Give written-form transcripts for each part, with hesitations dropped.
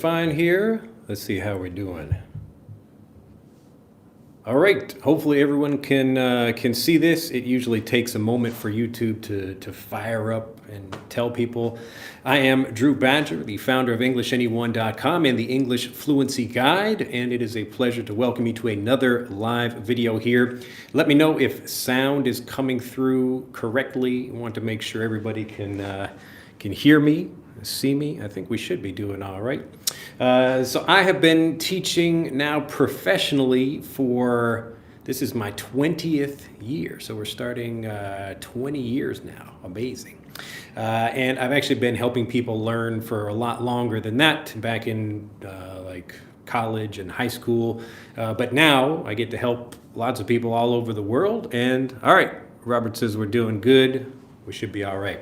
Fine here. Let's see how we're doing. All right. Hopefully everyone can see this. It usually takes a moment for YouTube to fire up and tell people. I am Drew Badger, the founder of EnglishAnyone.com and the English Fluency Guide, and it is a pleasure to welcome you to another live video here. Let me know if sound is coming through correctly. I want to make sure everybody can hear me, see me. I think we should be doing all right. So I have been teaching now professionally for, this is my 20th year. So we're starting 20 years now. Amazing. And I've actually been helping people learn for a lot longer than that, back in like college and high school. But now I get to help lots of people all over the world. And all right, Robert says we're doing good. We should be all right.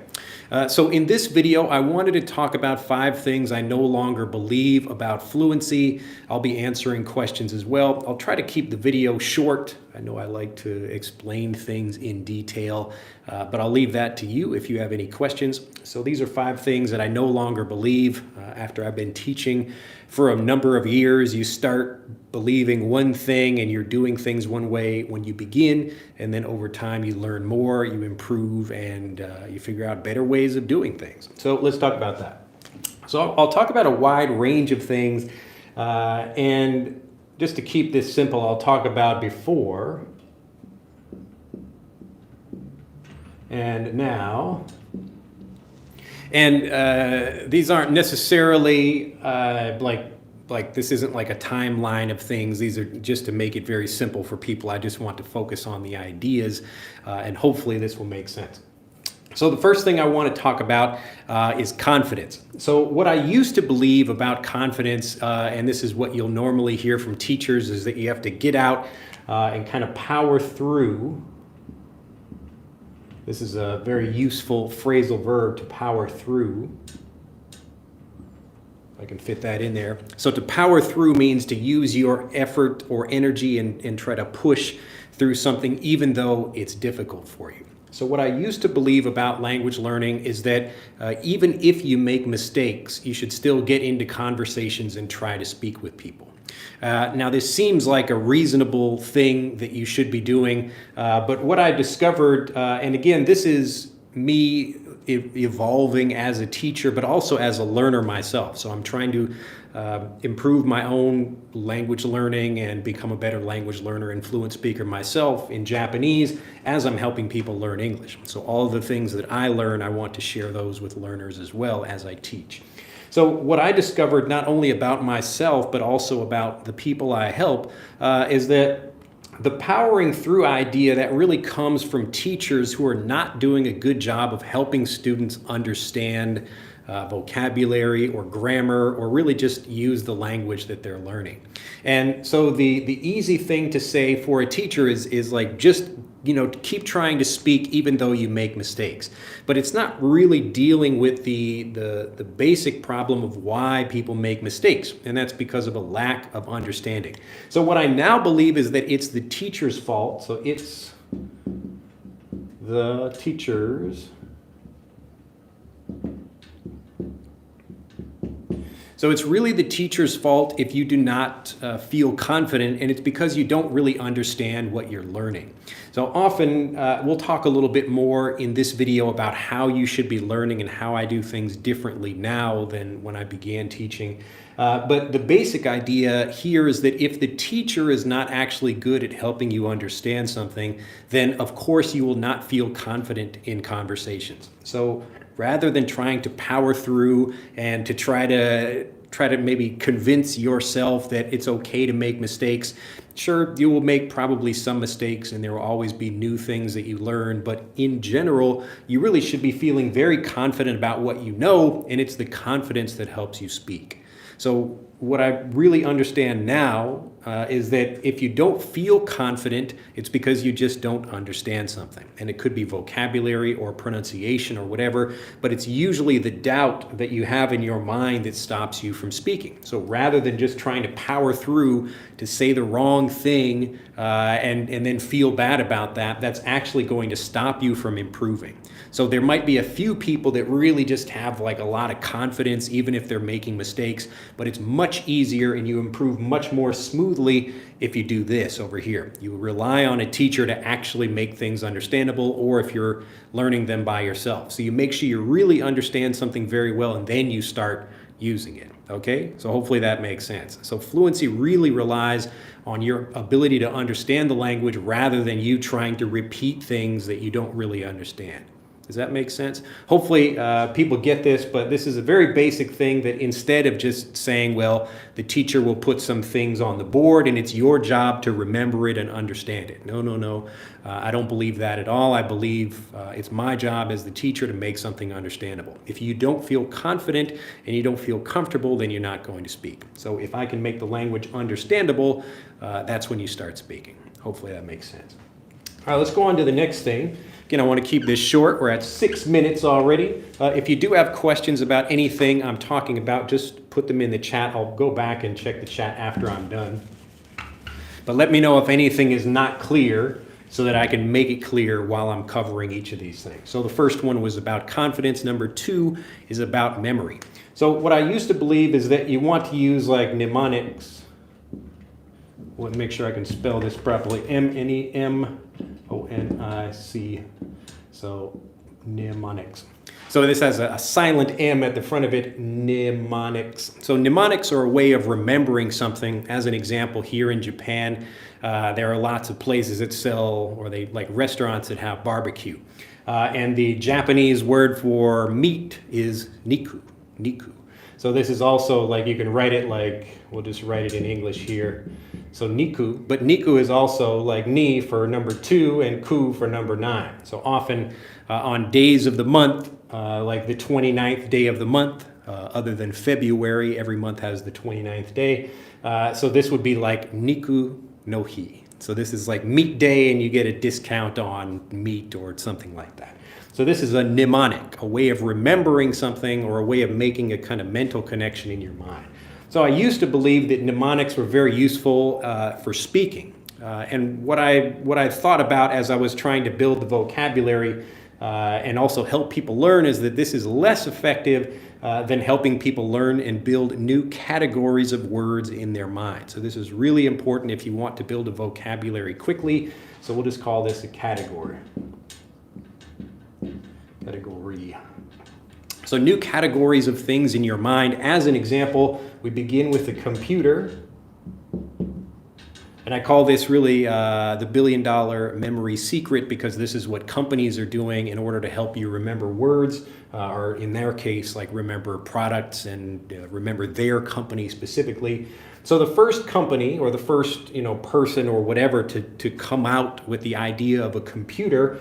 So in this video, I wanted to talk about 5 things I no longer believe about fluency. I'll be answering questions as well. I'll try to keep the video short. I know I like to explain things in detail, but I'll leave that to you if you have any questions. So these are 5 things that I no longer believe. After I've been teaching for a number of years, you start believing one thing and you're doing things one way when you begin, and then over time you learn more, you improve, and you figure out better ways of doing things. So let's talk about that. So I'll talk about a wide range of things, and just to keep this simple, I'll talk about before and now. And these aren't necessarily like this isn't like a timeline of things. These are just to make it very simple for people. I just want to focus on the ideas, and hopefully this will make sense. So the first thing I want to talk about is confidence. So what I used to believe about confidence, and this is what you'll normally hear from teachers, is that you have to get out and kind of power through. This is a very useful phrasal verb, to power through. I can fit that in there. So to power through means to use your effort or energy and try to push through something even though it's difficult for you. So what I used to believe about language learning is that even if you make mistakes, you should still get into conversations and try to speak with people. Now this seems like a reasonable thing that you should be doing, but what I discovered, and again, this is me evolving as a teacher, but also as a learner myself. So I'm trying to improve my own language learning and become a better language learner and fluent speaker myself in Japanese as I'm helping people learn English. So all of the things that I learn, I want to share those with learners as well as I teach. So what I discovered, not only about myself, but also about the people I help, is that the powering through idea that really comes from teachers who are not doing a good job of helping students understand vocabulary or grammar, or really just use the language that they're learning. And so the easy thing to say for a teacher is like, just keep trying to speak even though you make mistakes. But it's not really dealing with the basic problem of why people make mistakes, and that's because of a lack of understanding. So what I now believe is that it's the teacher's fault. So it's the teacher's. So it's really the teacher's fault if you do not feel confident, and it's because you don't really understand what you're learning. So often we'll talk a little bit more in this video about how you should be learning and how I do things differently now than when I began teaching. But the basic idea here is that if the teacher is not actually good at helping you understand something, then of course you will not feel confident in conversations. So rather than trying to power through and to try to maybe convince yourself that it's okay to make mistakes, sure, you will make probably some mistakes and there will always be new things that you learn, but in general, you really should be feeling very confident about what you know, and it's the confidence that helps you speak. So what I really understand now is that if you don't feel confident, it's because you just don't understand something. And it could be vocabulary or pronunciation or whatever, but it's usually the doubt that you have in your mind that stops you from speaking. So rather than just trying to power through to say the wrong thing and then feel bad about that, that's actually going to stop you from improving. So there might be a few people that really just have like a lot of confidence, even if they're making mistakes. But it's much easier and you improve much more smoothly if you do this over here. You rely on a teacher to actually make things understandable, or if you're learning them by yourself. So you make sure you really understand something very well and then you start using it, okay? So hopefully that makes sense. So fluency really relies on your ability to understand the language rather than you trying to repeat things that you don't really understand. Does that make sense? Hopefully people get this, but this is a very basic thing that instead of just saying, well, the teacher will put some things on the board and it's your job to remember it and understand it. No, no, no. I don't believe that at all. I believe it's my job as the teacher to make something understandable. If you don't feel confident and you don't feel comfortable, then you're not going to speak. So if I can make the language understandable, that's when you start speaking. Hopefully that makes sense. All right, let's go on to the next thing. Again, I want to keep this short. We're at 6 minutes already. If you do have questions about anything I'm talking about, just put them in the chat. I'll go back and check the chat after I'm done. But let me know if anything is not clear so that I can make it clear while I'm covering each of these things. So the first one was about confidence. Number 2 is about memory. So what I used to believe is that you want to use like mnemonics. Let me make sure I can spell this properly. M-N-E-M-O-N-I-C. So mnemonics. So this has a silent M at the front of it, mnemonics. So mnemonics are a way of remembering something. As an example, here in Japan, there are lots of places that sell, or they like restaurants that have barbecue. And the Japanese word for meat is niku, niku. So this is also like, you can write it like, we'll just write it in English here. So niku, but niku is also like ni for number 2 and ku for number 9. So often on days of the month, like the 29th day of the month, other than February, every month has the 29th day. So this would be like niku no hi. So this is like meat day and you get a discount on meat or something like that. So this is a mnemonic, a way of remembering something or a way of making a kind of mental connection in your mind. So I used to believe that mnemonics were very useful for speaking. And what I thought about as I was trying to build the vocabulary and also help people learn is that this is less effective than helping people learn and build new categories of words in their mind. So this is really important if you want to build a vocabulary quickly. So we'll just call this a category. Category. So new categories of things in your mind. As an example, we begin with the computer. And I call this really the $1 billion memory secret, because this is what companies are doing in order to help you remember words, or in their case, like remember products and remember their company specifically. So the first company or the first person or whatever to come out with the idea of a computer,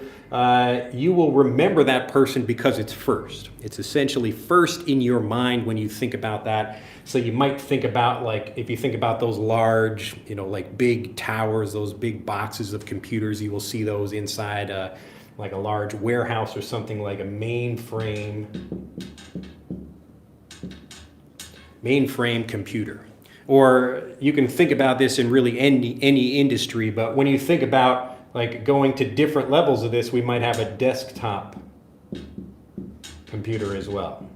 you will remember that person because it's first. It's essentially first in your mind when you think about that. So you might think about, like, if you think about those large, like big towers, those big boxes of computers, you will see those inside like a large warehouse or something, like a mainframe computer. Or you can think about this in really any industry, but when you think about like going to different levels of this, we might have a desktop computer as well.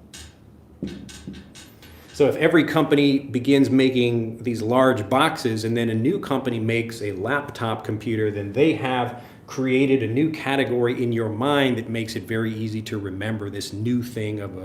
So if every company begins making these large boxes and then a new company makes a laptop computer, then they have created a new category in your mind that makes it very easy to remember this new thing of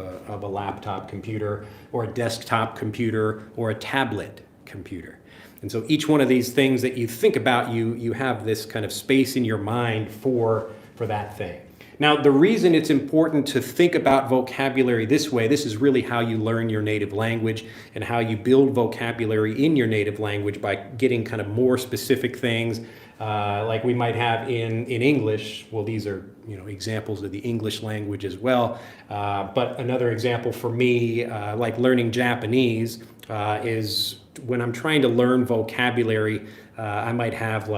a laptop computer or a desktop computer or a tablet computer. And so each one of these things that you think about, you have this kind of space in your mind for that thing. Now, the reason it's important to think about vocabulary this way, this is really how you learn your native language and how you build vocabulary in your native language, by getting kind of more specific things like we might have in English. Well, these are examples of the English language as well. But another example for me, like learning Japanese, is when I'm trying to learn vocabulary, I might have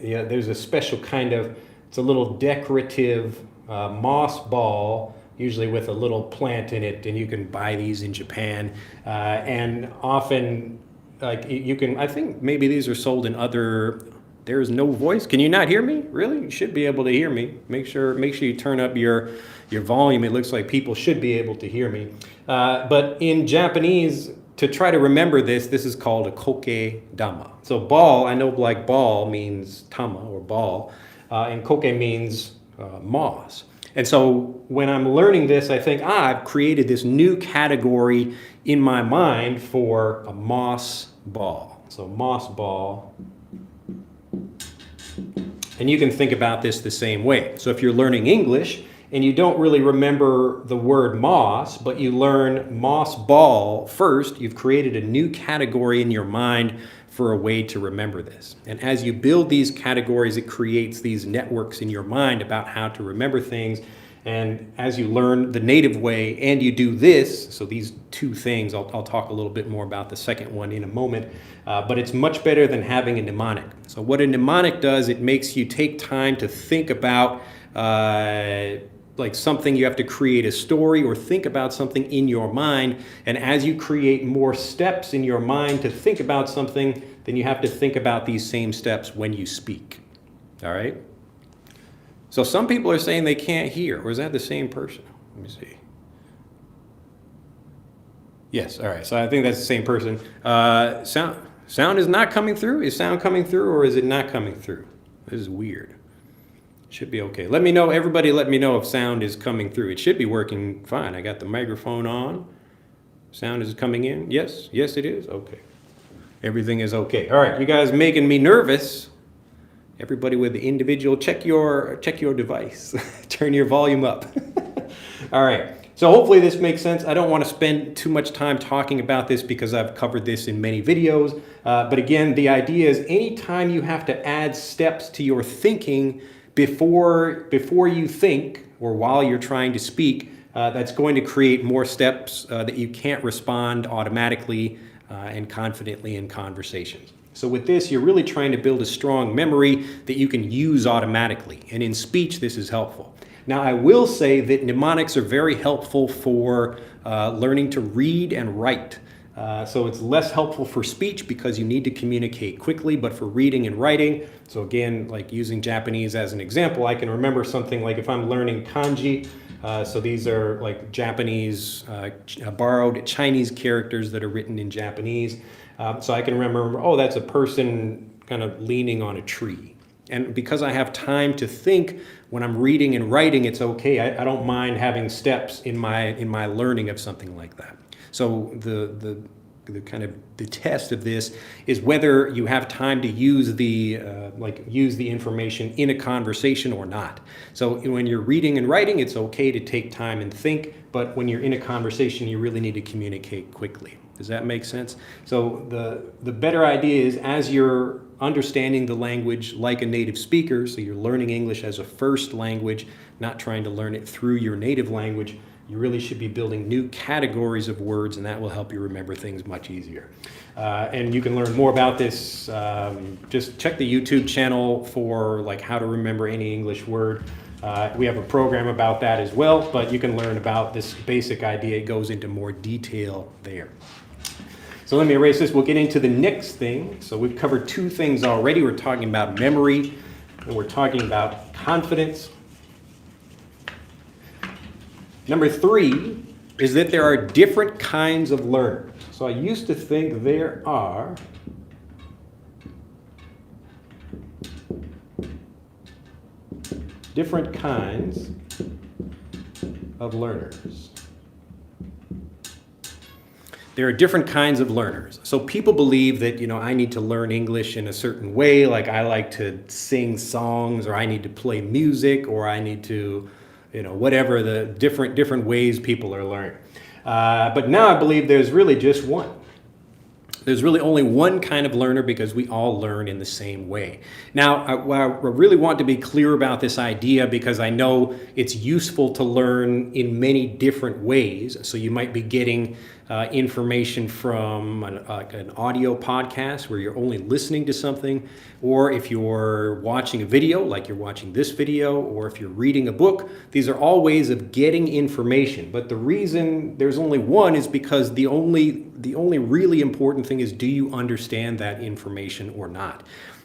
there's a special kind of, it's a little decorative moss ball, usually with a little plant in it, and you can buy these in Japan. And often, like you can, I think maybe these are sold in other. There is no voice. Can you not hear me? Really? You should be able to hear me. Make sure you turn up your volume. It looks like people should be able to hear me. But in Japanese, to try to remember this, this is called a koke dama. So ball, I know like ball means tama or ball, and koke means moss. And so when I'm learning this, I think, I've created this new category in my mind for a moss ball. So moss ball. And you can think about this the same way. So if you're learning English and you don't really remember the word moss, but you learn moss ball first, you've created a new category in your mind for a way to remember this. And as you build these categories, it creates these networks in your mind about how to remember things. And as you learn the native way and you do this, so these two things, I'll talk a little bit more about the second one in a moment, but it's much better than having a mnemonic. So what a mnemonic does, it makes you take time to think about like something. You have to create a story or think about something in your mind. And as you create more steps in your mind to think about something, then you have to think about these same steps when you speak. All right? So some people are saying they can't hear. Or is that the same person? Let me see. Yes, all right. So I think that's the same person. Sound is not coming through? Is sound coming through or is it not coming through? This is weird. Should be okay. Let me know, everybody let me know if sound is coming through. It should be working fine. I got the microphone on. Sound is coming in. Yes, yes it is. Okay. Everything is okay. All right, you guys making me nervous. Everybody with the individual, check your device. Turn your volume up. All right. So hopefully this makes sense. I don't want to spend too much time talking about this because I've covered this in many videos. But again, the idea is anytime you have to add steps to your thinking before you think or while you're trying to speak, that's going to create more steps that you can't respond automatically and confidently in conversations. So with this, you're really trying to build a strong memory that you can use automatically. And in speech, this is helpful. Now, I will say that mnemonics are very helpful for learning to read and write. So it's less helpful for speech because you need to communicate quickly, but for reading and writing, so again, like using Japanese as an example, I can remember something like if I'm learning kanji, so these are like Japanese, borrowed Chinese characters that are written in Japanese. So I can remember, oh, that's a person kind of leaning on a tree. And because I have time to think when I'm reading and writing, it's okay. I don't mind having steps in my learning of something like that. So the kind of the test of this is whether you have time to use the information in a conversation or not. So when you're reading and writing, it's okay to take time and think, but when you're in a conversation, you really need to communicate quickly. Does that make sense? So the better idea is as you're understanding the language like a native speaker, so you're learning English as a first language, not trying to learn it through your native language, you really should be building new categories of words, and that will help you remember things much easier. And you can learn more about this. Just check the YouTube channel for like how to remember any English word. We have a program about that as well, but you can learn about this basic idea. It goes into more detail there. So let me erase this. We'll get into the next thing. So we've covered two things already. We're talking about memory, and we're talking about confidence. Number 3 is that there are different kinds of learners. So I used to think there are different kinds of learners. There are different kinds of learners. So people believe that, I need to learn English in a certain way, like I like to sing songs, or I need to play music, or I need to, whatever the different ways people are learning. But now I believe there's really just one. There's really only one kind of learner because we all learn in the same way. Now, I really want to be clear about this idea because I know it's useful to learn in many different ways. So you might be getting information from an audio podcast where you're only listening to something, or if you're watching a video like you're watching this video, or if you're reading a book. These are all ways of getting information. But the reason there's only one is because the only really important thing is, do you understand that information or not?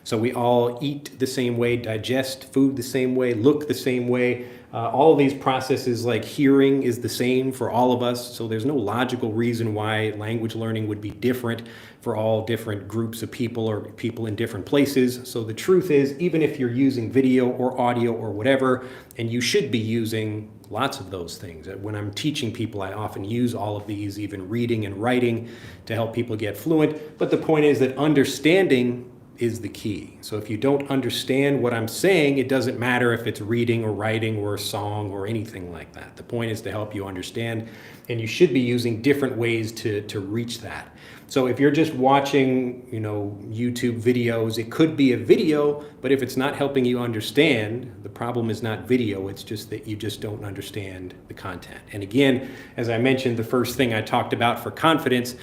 So we all eat the same way, digest food the same way, look the same way. All of these processes, like hearing, is the same for all of us. So there's no logical reason why language learning would be different for all different groups of people or people in different places. So the truth is, even if you're using video or audio or whatever, and you should be using lots of those things. When I'm teaching people, I often use all of these, even reading and writing, to help people get fluent. But the point is that understanding is the key. So if you don't understand what I'm saying, it doesn't matter if it's reading or writing or a song or anything like that. The point is to help you understand, and you should be using different ways to reach that. So if you're just watching, YouTube videos, it could be a video, but if it's not helping you understand, the problem is not video, it's just that you just don't understand the content. And again, as I mentioned, the first thing I talked about for confidence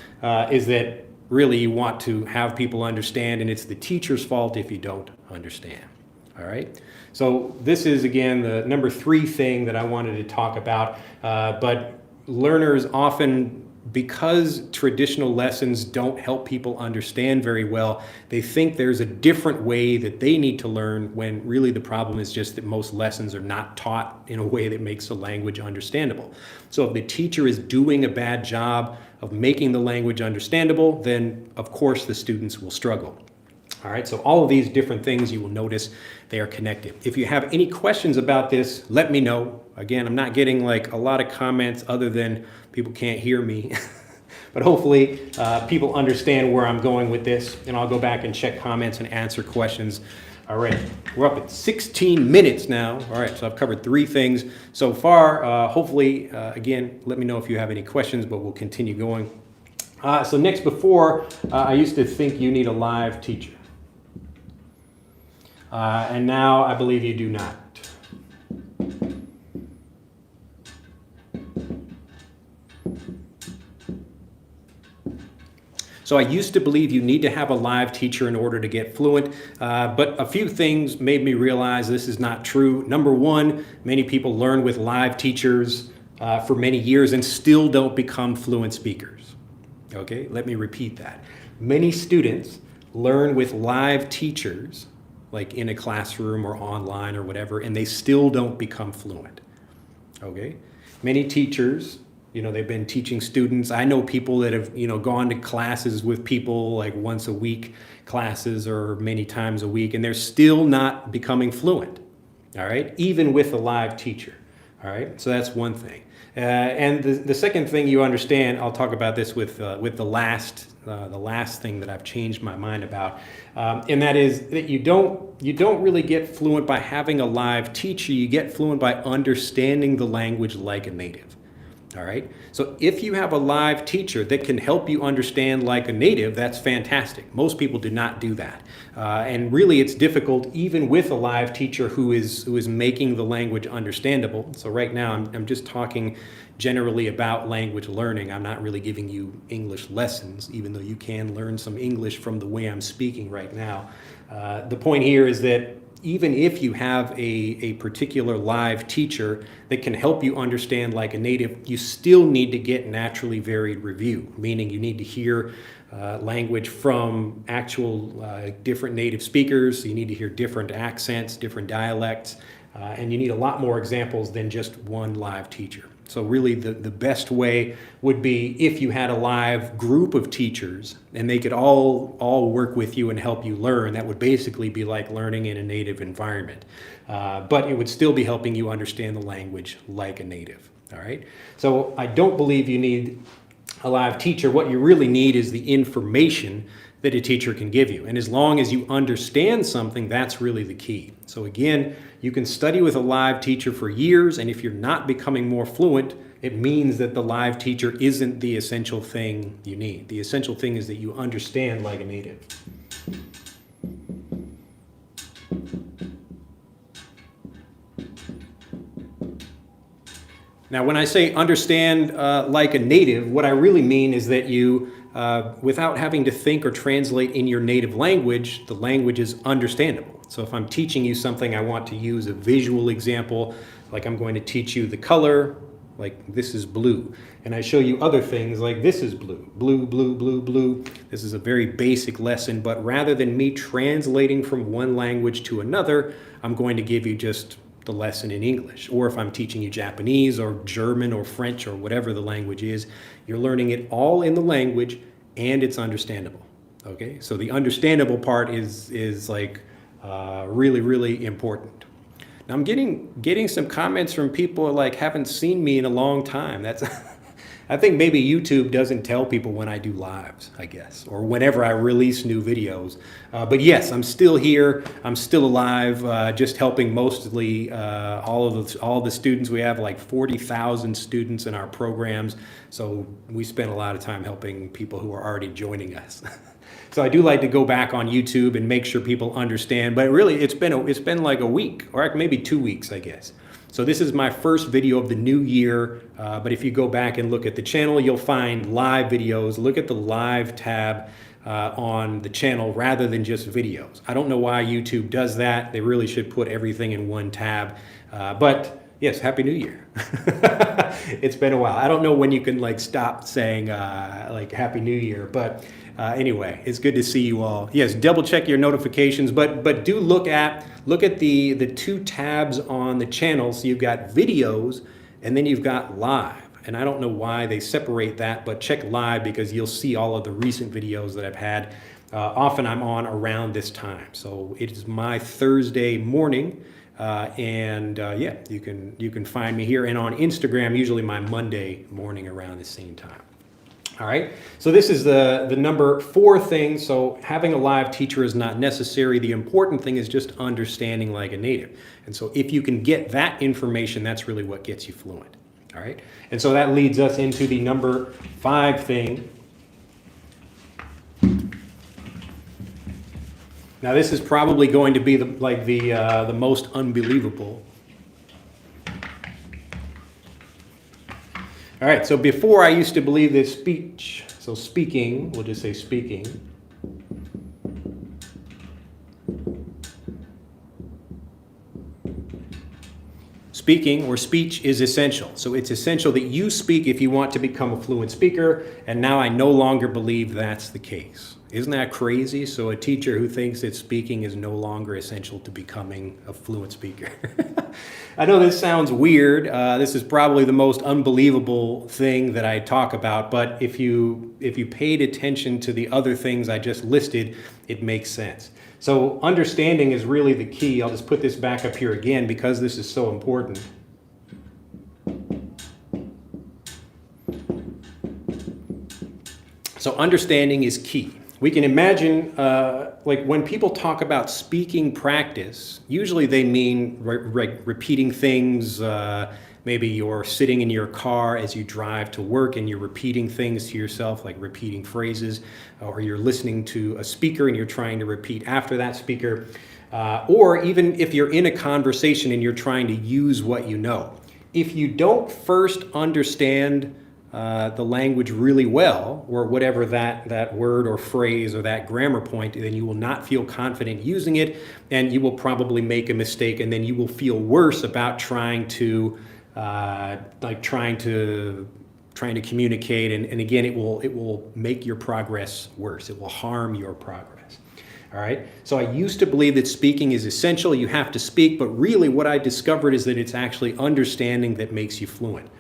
is that really you want to have people understand, and it's the teacher's fault if you don't understand. All right? So this is, again, the number 3 thing that I wanted to talk about. But learners often, because traditional lessons don't help people understand very well, they think there's a different way that they need to learn, when really the problem is just that most lessons are not taught in a way that makes the language understandable. So if the teacher is doing a bad job of making the language understandable, then of course the students will struggle. All right, so all of these different things, you will notice they are connected. If you have any questions about this, let me know. Again, I'm not getting like a lot of comments other than people can't hear me. But hopefully people understand where I'm going with this, and I'll go back and check comments and answer questions. All right, we're up at 16 minutes now. All right, so I've covered 3 things so far. Hopefully, again, let me know if you have any questions, but we'll continue going. So next, before, I used to think you need a live teacher. And now I believe you do not. So I used to believe you need to have a live teacher in order to get fluent, but a few things made me realize this is not true. Number one, many people learn with live teachers for many years and still don't become fluent speakers. Okay, let me repeat that. Many students learn with live teachers, like in a classroom or online or whatever, and they still don't become fluent. Okay, many teachers, they've been teaching students. I know people that have, gone to classes with people like once a week classes or many times a week, and they're still not becoming fluent, all right, even with a live teacher, all right? So that's one thing. And the second thing you understand, I'll talk about this with the last thing that I've changed my mind about, and that is that you don't really get fluent by having a live teacher. You get fluent by understanding the language like a native. All right. So if you have a live teacher that can help you understand like a native, that's fantastic. Most people do not do that. And really it's difficult even with a live teacher who is making the language understandable. So right now I'm just talking generally about language learning. I'm not really giving you English lessons, even though you can learn some English from the way I'm speaking right now. The point here is that even if you have a particular live teacher that can help you understand like a native, you still need to get naturally varied review, meaning you need to hear language from actual different native speakers. You need to hear different accents, different dialects, and you need a lot more examples than just one live teacher. So really the best way would be if you had a live group of teachers and they could all work with you and help you learn. That would basically be like learning in a native environment. But it would still be helping you understand the language like a native. All right. So I don't believe you need a live teacher. What you really need is the information that a teacher can give you. And as long as you understand something, that's really the key. So again, you can study with a live teacher for years, and if you're not becoming more fluent, it means that the live teacher isn't the essential thing you need. The essential thing is that you understand like a native. Now, when I say understand like a native, what I really mean is that you, without having to think or translate in your native language, the language is understandable. So if I'm teaching you something, I want to use a visual example, like I'm going to teach you the color like this is blue. And I show you other things like this is blue, blue, blue, blue, blue. This is a very basic lesson, but rather than me translating from one language to another, I'm going to give you just the lesson in English. Or if I'm teaching you Japanese or German or French or whatever the language is, you're learning it all in the language and it's understandable. Okay, so the understandable part is like really, really important. Now I'm getting some comments from people like haven't seen me in a long time. That's I think maybe YouTube doesn't tell people when I do lives, I guess, or whenever I release new videos. But yes, I'm still here. I'm still alive, just helping mostly all the students. We have like 40,000 students in our programs, so we spend a lot of time helping people who are already joining us. So I do like to go back on YouTube and make sure people understand. But really, it's been like a week, or maybe 2 weeks, I guess. So this is my first video of the new year, but if you go back and look at the channel, you'll find live videos. Look at the live tab on the channel rather than just videos. I don't know why YouTube does that. They really should put everything in one tab. But yes, Happy New Year. It's been a while. I don't know when you can like stop saying like Happy New Year, but anyway, it's good to see you all. Yes, double check your notifications, but do look at the two tabs on the channel. So you've got videos and then you've got live. And I don't know why they separate that, but check live because you'll see all of the recent videos that I've had. Often I'm on around this time. So it is my Thursday morning. Yeah, you can find me here, and on Instagram, usually my Monday morning around the same time. All right, so this is the number 4 thing. So having a live teacher is not necessary. The important thing is just understanding like a native. And so if you can get that information, that's really what gets you fluent. All right, and so that leads us into the number 5 thing. Now this is probably going to be the most unbelievable. All right, so before I used to believe that speaking, we'll just say speaking. Speaking or speech is essential. So it's essential that you speak if you want to become a fluent speaker, and now I no longer believe that's the case. Isn't that crazy? So a teacher who thinks that speaking is no longer essential to becoming a fluent speaker. I know this sounds weird. This is probably the most unbelievable thing that I talk about, but if you paid attention to the other things I just listed, it makes sense. So understanding is really the key. I'll just put this back up here again because this is so important. So understanding is key. We can imagine, like when people talk about speaking practice, usually they mean repeating things. Maybe you're sitting in your car as you drive to work and you're repeating things to yourself, like repeating phrases, or you're listening to a speaker and you're trying to repeat after that speaker. Or even if you're in a conversation and you're trying to use what you know. If you don't first understand the language really well, or whatever that word or phrase or that grammar point, then you will not feel confident using it, and you will probably make a mistake, and then you will feel worse about trying to communicate, and again, it will make your progress worse. It will harm your progress. All right. So I used to believe that speaking is essential. You have to speak, but really, what I discovered is that it's actually understanding that makes you fluent.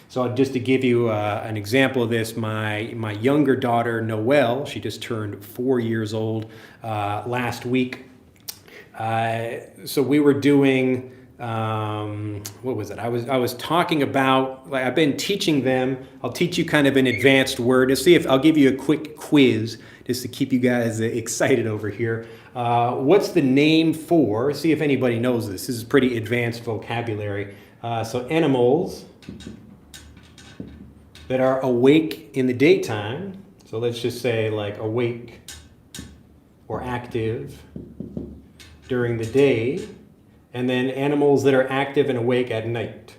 So just to give you an example of this, my younger daughter, Noelle, she just turned 4 years old last week. So we were doing, what was it? I was talking about, like, I've been teaching them. I'll teach you kind of an advanced word. To see if I'll give you a quick quiz just to keep you guys excited over here. What's the name for, see if anybody knows this. This is pretty advanced vocabulary. So animals that are awake in the daytime, so let's just say like awake or active during the day, and then animals that are active and awake at night.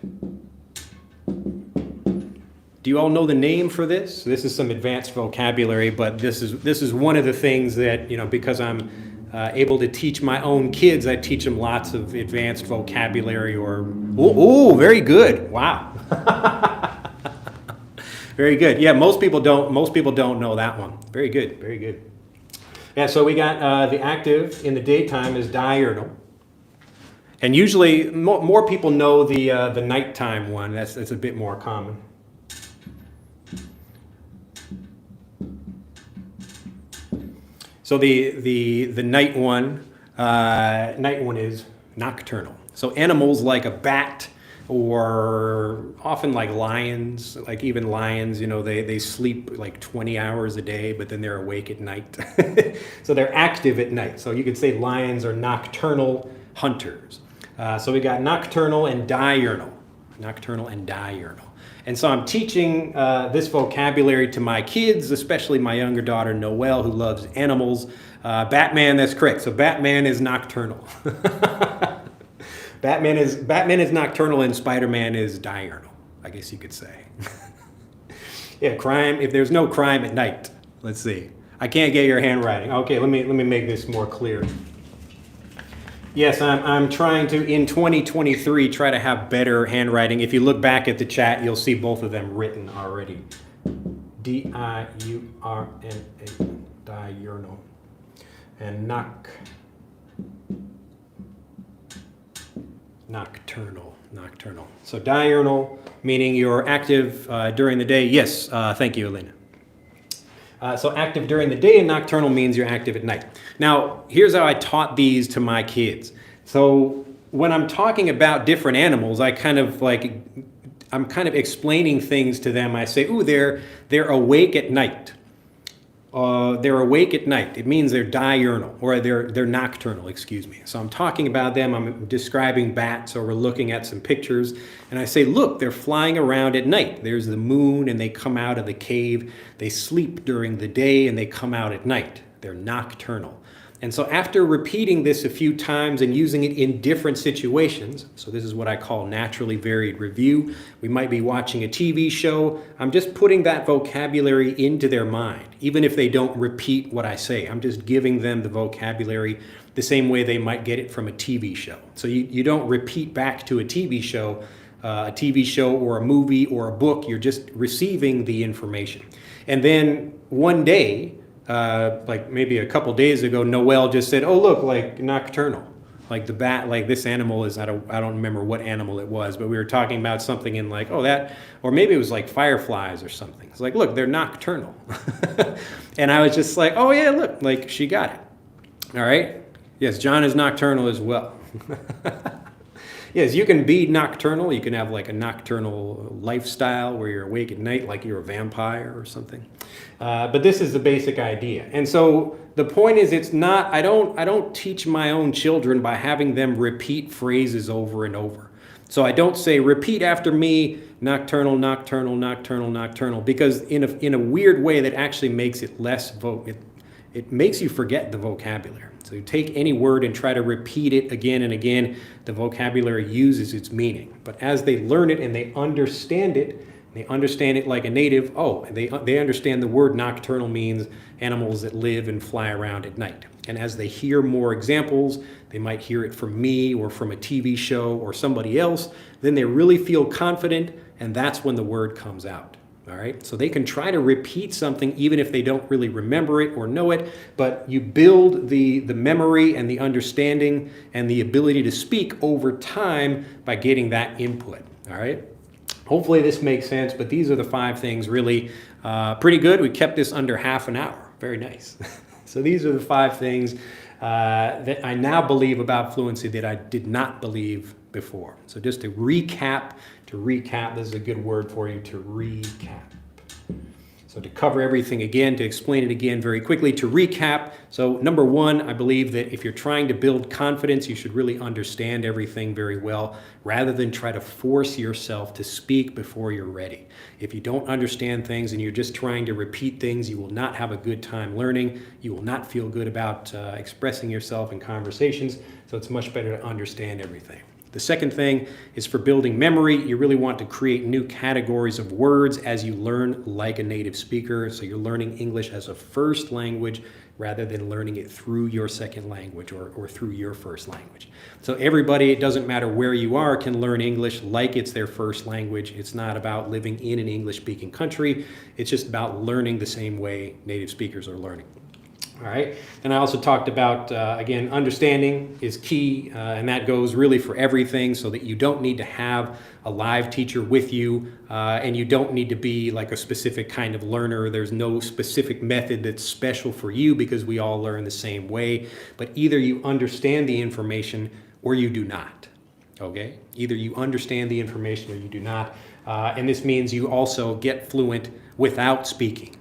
Do you all know the name for this? This is some advanced vocabulary, but this is one of the things that, because I'm able to teach my own kids. I teach them lots of advanced vocabulary or, oh, very good. Wow. Very good. Yeah, most people don't know that one. Very good, very good. Yeah, so we got the active in the daytime is diurnal. And usually more people know the nighttime one. That's a bit more common. So the night one is nocturnal. So animals like a bat, or often like lions, like even lions, they sleep like 20 hours a day, but then they're awake at night. So they're active at night. So you could say lions are nocturnal hunters. So we got nocturnal and diurnal. Nocturnal and diurnal. And so I'm teaching this vocabulary to my kids, especially my younger daughter, Noelle, who loves animals. Batman, that's correct. So Batman is nocturnal. Batman is nocturnal and Spider-Man is diurnal, I guess you could say. Yeah, crime, if there's no crime at night, let's see. I can't get your handwriting. Okay, let me make this more clear. Yes, I'm trying to, in 2023, try to have better handwriting. If you look back at the chat, you'll see both of them written already. D-I-U-R-N-A, diurnal. And nocturnal. So diurnal, meaning you're active during the day. Yes, thank you, Elena. So active during the day, and nocturnal means you're active at night. Now, here's how I taught these to my kids. So when I'm talking about different animals, I'm kind of explaining things to them. I say, ooh, they're awake at night. They're awake at night. It means they're diurnal, or they're nocturnal, excuse me. So I'm talking about them. I'm describing bats, or we're looking at some pictures. And I say, look, they're flying around at night. There's the moon, and they come out of the cave. They sleep during the day, and they come out at night. They're nocturnal. And so after repeating this a few times and using it in different situations, so this is what I call naturally varied review. We might be watching a TV show. I'm just putting that vocabulary into their mind, even if they don't repeat what I say. I'm just giving them the vocabulary the same way they might get it from a TV show. So you don't repeat back to a TV show or a movie or a book. You're just receiving the information. And then one day, like maybe a couple days ago, Noelle just said, oh, look, like nocturnal, like the bat, like this animal is, I don't remember what animal it was, but we were talking about something in like, oh, that, or maybe it was like fireflies or something. It's like, look, they're nocturnal. And I was just like, oh yeah, look, like she got it. All right. Yes, John is nocturnal as well. Yes, you can be nocturnal. You can have like a nocturnal lifestyle where you're awake at night like you're a vampire or something. But this is the basic idea. And so the point is, it's not, I don't teach my own children by having them repeat phrases over and over. So I don't say, repeat after me, nocturnal, nocturnal, nocturnal, nocturnal, because in a weird way that actually makes it less, it makes you forget the vocabulary. So you take any word and try to repeat it again and again, the vocabulary uses its meaning. But as they learn it and they understand it like a native, they understand the word nocturnal means animals that live and fly around at night. And as they hear more examples, they might hear it from me or from a TV show or somebody else, then they really feel confident, and that's when the word comes out. All right, so they can try to repeat something even if they don't really remember it or know it, but you build the memory and the understanding and the ability to speak over time by getting that input. All right, hopefully this makes sense, but these are the 5 things really pretty good. We kept this under half an hour. Very nice. So these are the 5 things that I now believe about fluency that I did not believe before. So just to recap, this is a good word for you, to recap. So to cover everything again, to explain it again very quickly, to recap. So number 1, I believe that if you're trying to build confidence, you should really understand everything very well, rather than try to force yourself to speak before you're ready. If you don't understand things and you're just trying to repeat things, you will not have a good time learning. You will not feel good about expressing yourself in conversations. So it's much better to understand everything. The second thing is for building memory. You really want to create new categories of words as you learn like a native speaker. So you're learning English as a first language rather than learning it through your second language or through your first language. So everybody, it doesn't matter where you are, can learn English like it's their first language. It's not about living in an English-speaking country. It's just about learning the same way native speakers are learning. All right. And I also talked about, again, understanding is key, and that goes really for everything, so that you don't need to have a live teacher with you, and you don't need to be like a specific kind of learner. There's no specific method that's special for you because we all learn the same way. But either you understand the information or you do not. Okay? Either you understand the information or you do not. And this means you also get fluent without speaking.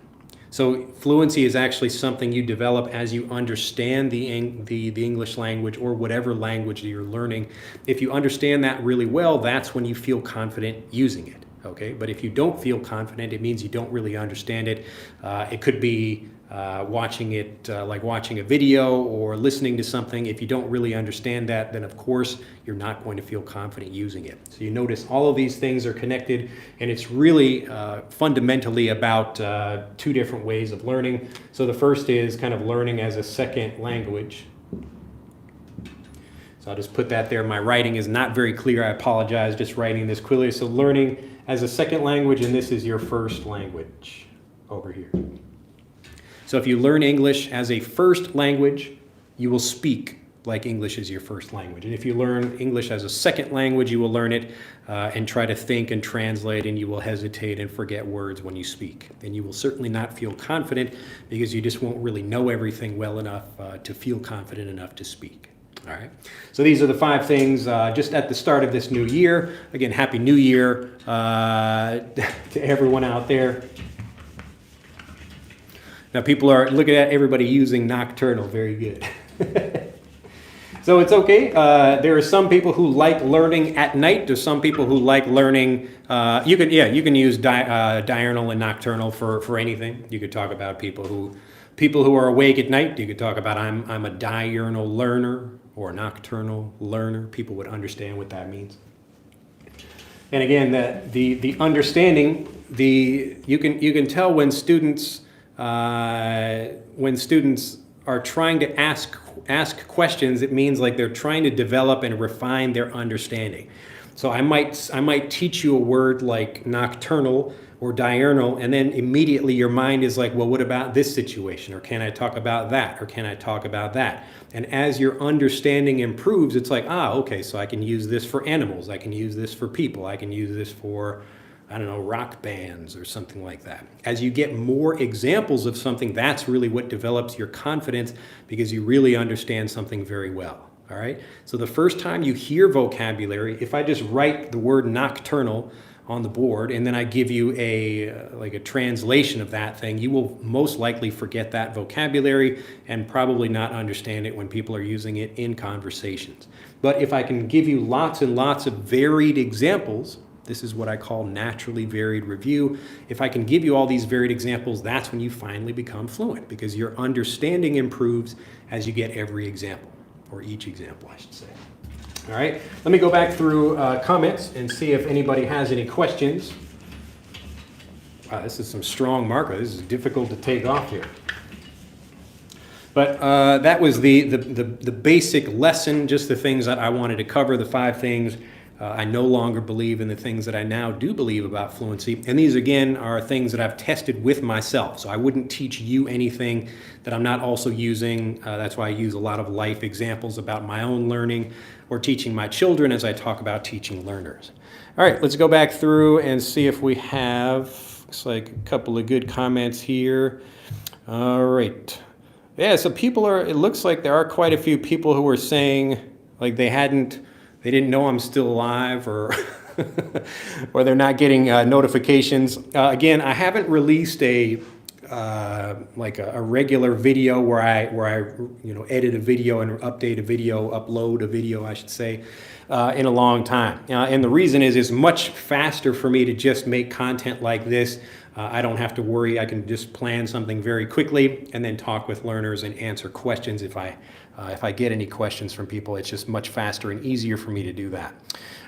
So fluency is actually something you develop as you understand the English language or whatever language that you're learning. If you understand that really well, that's when you feel confident using it. Okay, but if you don't feel confident, it means you don't really understand it. It could be watching it like watching a video or listening to something. If you don't really understand that, then of course you're not going to feel confident using it. So you notice all of these things are connected, and it's really fundamentally about two different ways of learning. So the first is kind of learning as a second language. So I'll just put that there. My writing is not very clear. I apologize, just writing this clearly. So learning as a second language, and this is your first language over here. So if you learn English as a first language, you will speak like English is your first language. And if you learn English as a second language, you will learn it and try to think and translate, and you will hesitate and forget words when you speak. And you will certainly not feel confident because you just won't really know everything well enough to feel confident enough to speak. All right. So these are the 5 things just at the start of this new year. Again, Happy New Year to everyone out there. Now people are looking at everybody using nocturnal. Very good. So it's okay. There are some people who like learning at night. There's some people who like learning. You can use diurnal and nocturnal for anything. You could talk about people who are awake at night. You could talk about I'm a diurnal learner or a nocturnal learner. People would understand what that means. And again, the understanding, you can tell when students are trying to ask questions, it means like they're trying to develop and refine their understanding. So I might teach you a word like nocturnal or diurnal, and then immediately your mind is like, well, what about this situation? Or can I talk about that? Or can I talk about that? And as your understanding improves, it's like, okay, so I can use this for animals. I can use this for people. I can use this for, I don't know, rock bands or something like that. As you get more examples of something, that's really what develops your confidence, because you really understand something very well. All right. So the first time you hear vocabulary, if I just write the word nocturnal on the board and then I give you a translation of that thing, you will most likely forget that vocabulary and probably not understand it when people are using it in conversations. But if I can give you lots and lots of varied examples, this is what I call naturally varied review. If I can give you all these varied examples, that's when you finally become fluent, because your understanding improves as you get every example. Or each example, I should say. All right, let me go back through comments and see if anybody has any questions. Wow, this is some strong marker. This is difficult to take off here. But that was the basic lesson, just the things that I wanted to cover, the 5 things. I no longer believe in the things that I now do believe about fluency. And these, again, are things that I've tested with myself. So I wouldn't teach you anything that I'm not also using. That's why I use a lot of life examples about my own learning or teaching my children as I talk about teaching learners. All right, let's go back through and see if we have, looks like a couple of good comments here. All right. Yeah, so it looks like there are quite a few people who are saying like they didn't know I'm still alive, or or they're not getting notifications. Again, I haven't released a regular video where I edit a video and update a video, upload a video, I should say, in a long time. And the reason is it's much faster for me to just make content like this I don't have to worry. I can just plan something very quickly and then talk with learners and answer questions if I get any questions from people. It's just much faster and easier for me to do that.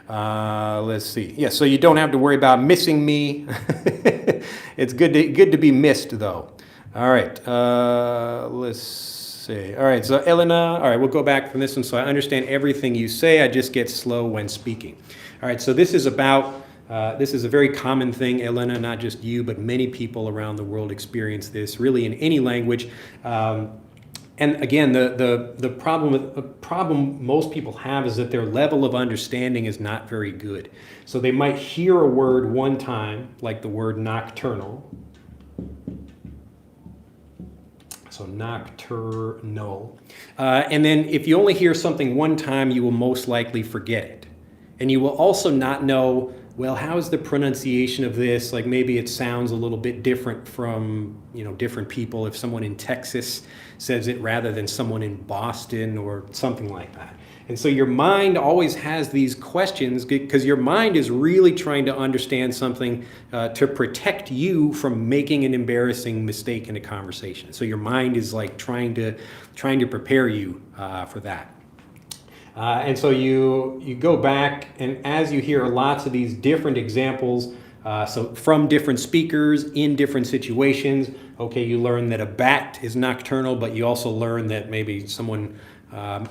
Let's see. Yeah, so you don't have to worry about missing me. It's good to be missed, though. All right, let's see. All right, so Elena, all right, we'll go back from this one. So I understand everything you say. I just get slow when speaking. All right, so this is a very common thing, Elena, not just you, but many people around the world experience this, really in any language. And again, the problem most people have is that their level of understanding is not very good. So they might hear a word one time, like the word nocturnal. So nocturnal. And then if you only hear something one time, you will most likely forget it. And you will also not know, well, how's the pronunciation of this? Like maybe it sounds a little bit different from, different people. If someone in Texas says it rather than someone in Boston or something like that. And so your mind always has these questions because your mind is really trying to understand something to protect you from making an embarrassing mistake in a conversation. So your mind is like trying to prepare you for that. And so you go back, and as you hear lots of these different examples, so from different speakers in different situations, okay, you learn that a bat is nocturnal, but you also learn that maybe someone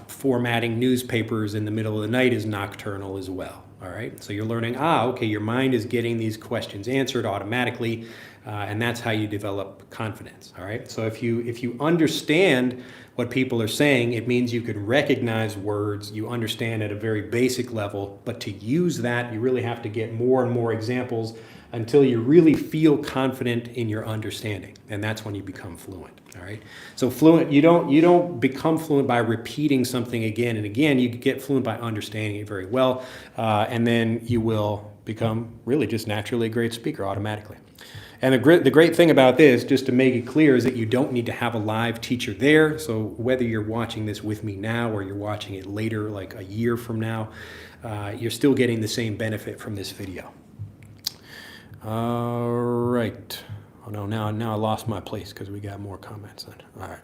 formatting newspapers in the middle of the night is nocturnal as well. All right, so you're learning, okay, your mind is getting these questions answered automatically, and that's how you develop confidence. All right, so if you understand what people are saying, it means you can recognize words, you understand at a very basic level, but to use that, you really have to get more and more examples until you really feel confident in your understanding, and that's when you become fluent. All right, so fluent, you don't become fluent by repeating something again and again. You get fluent by understanding it very well, and then you will become really just naturally a great speaker automatically. And the great thing about this, just to make it clear, is that you don't need to have a live teacher there. So whether you're watching this with me now or you're watching it later, like a year from now, you're still getting the same benefit from this video. All right. Oh no, now I lost my place because we got more comments on. All right.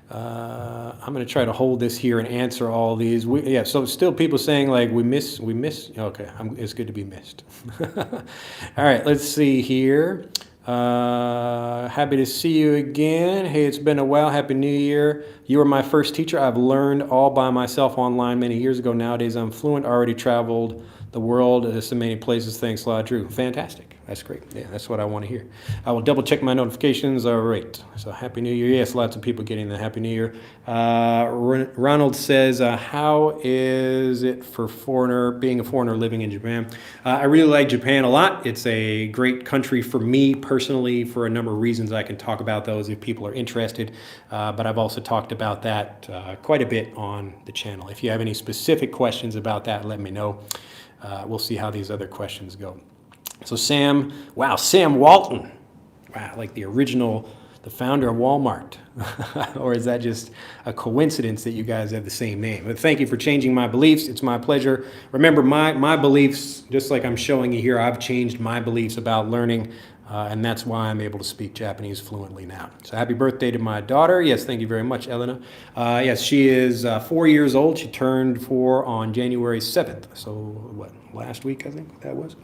I'm going to try to hold this here and answer all these. So still people saying like we miss. Okay, it's good to be missed. All right, let's see here. Happy to see you again. Hey, it's been a while. Happy New Year. You were my first teacher. I've learned all by myself online many years ago. Nowadays I'm fluent. Already traveled the world so many places. Thanks a lot, Drew. Fantastic. That's great. Yeah, that's what I want to hear. I will double check my notifications. All right. So Happy New Year. Yes, lots of people getting the Happy New Year. Ronald says, how is it for being a foreigner living in Japan? I really like Japan a lot. It's a great country for me personally for a number of reasons. I can talk about those if people are interested. But I've also talked about that quite a bit on the channel. If you have any specific questions about that, let me know. We'll see how these other questions go. So Sam Walton. Wow, like the founder of Walmart. Or is that just a coincidence that you guys have the same name? But thank you for changing my beliefs. It's my pleasure. Remember, my beliefs, just like I'm showing you here, I've changed my beliefs about learning, and that's why I'm able to speak Japanese fluently now. So happy birthday to my daughter. Yes, thank you very much, Elena. Yes, she is 4 years old. She turned 4 on January 7th. So what, last week I think that was.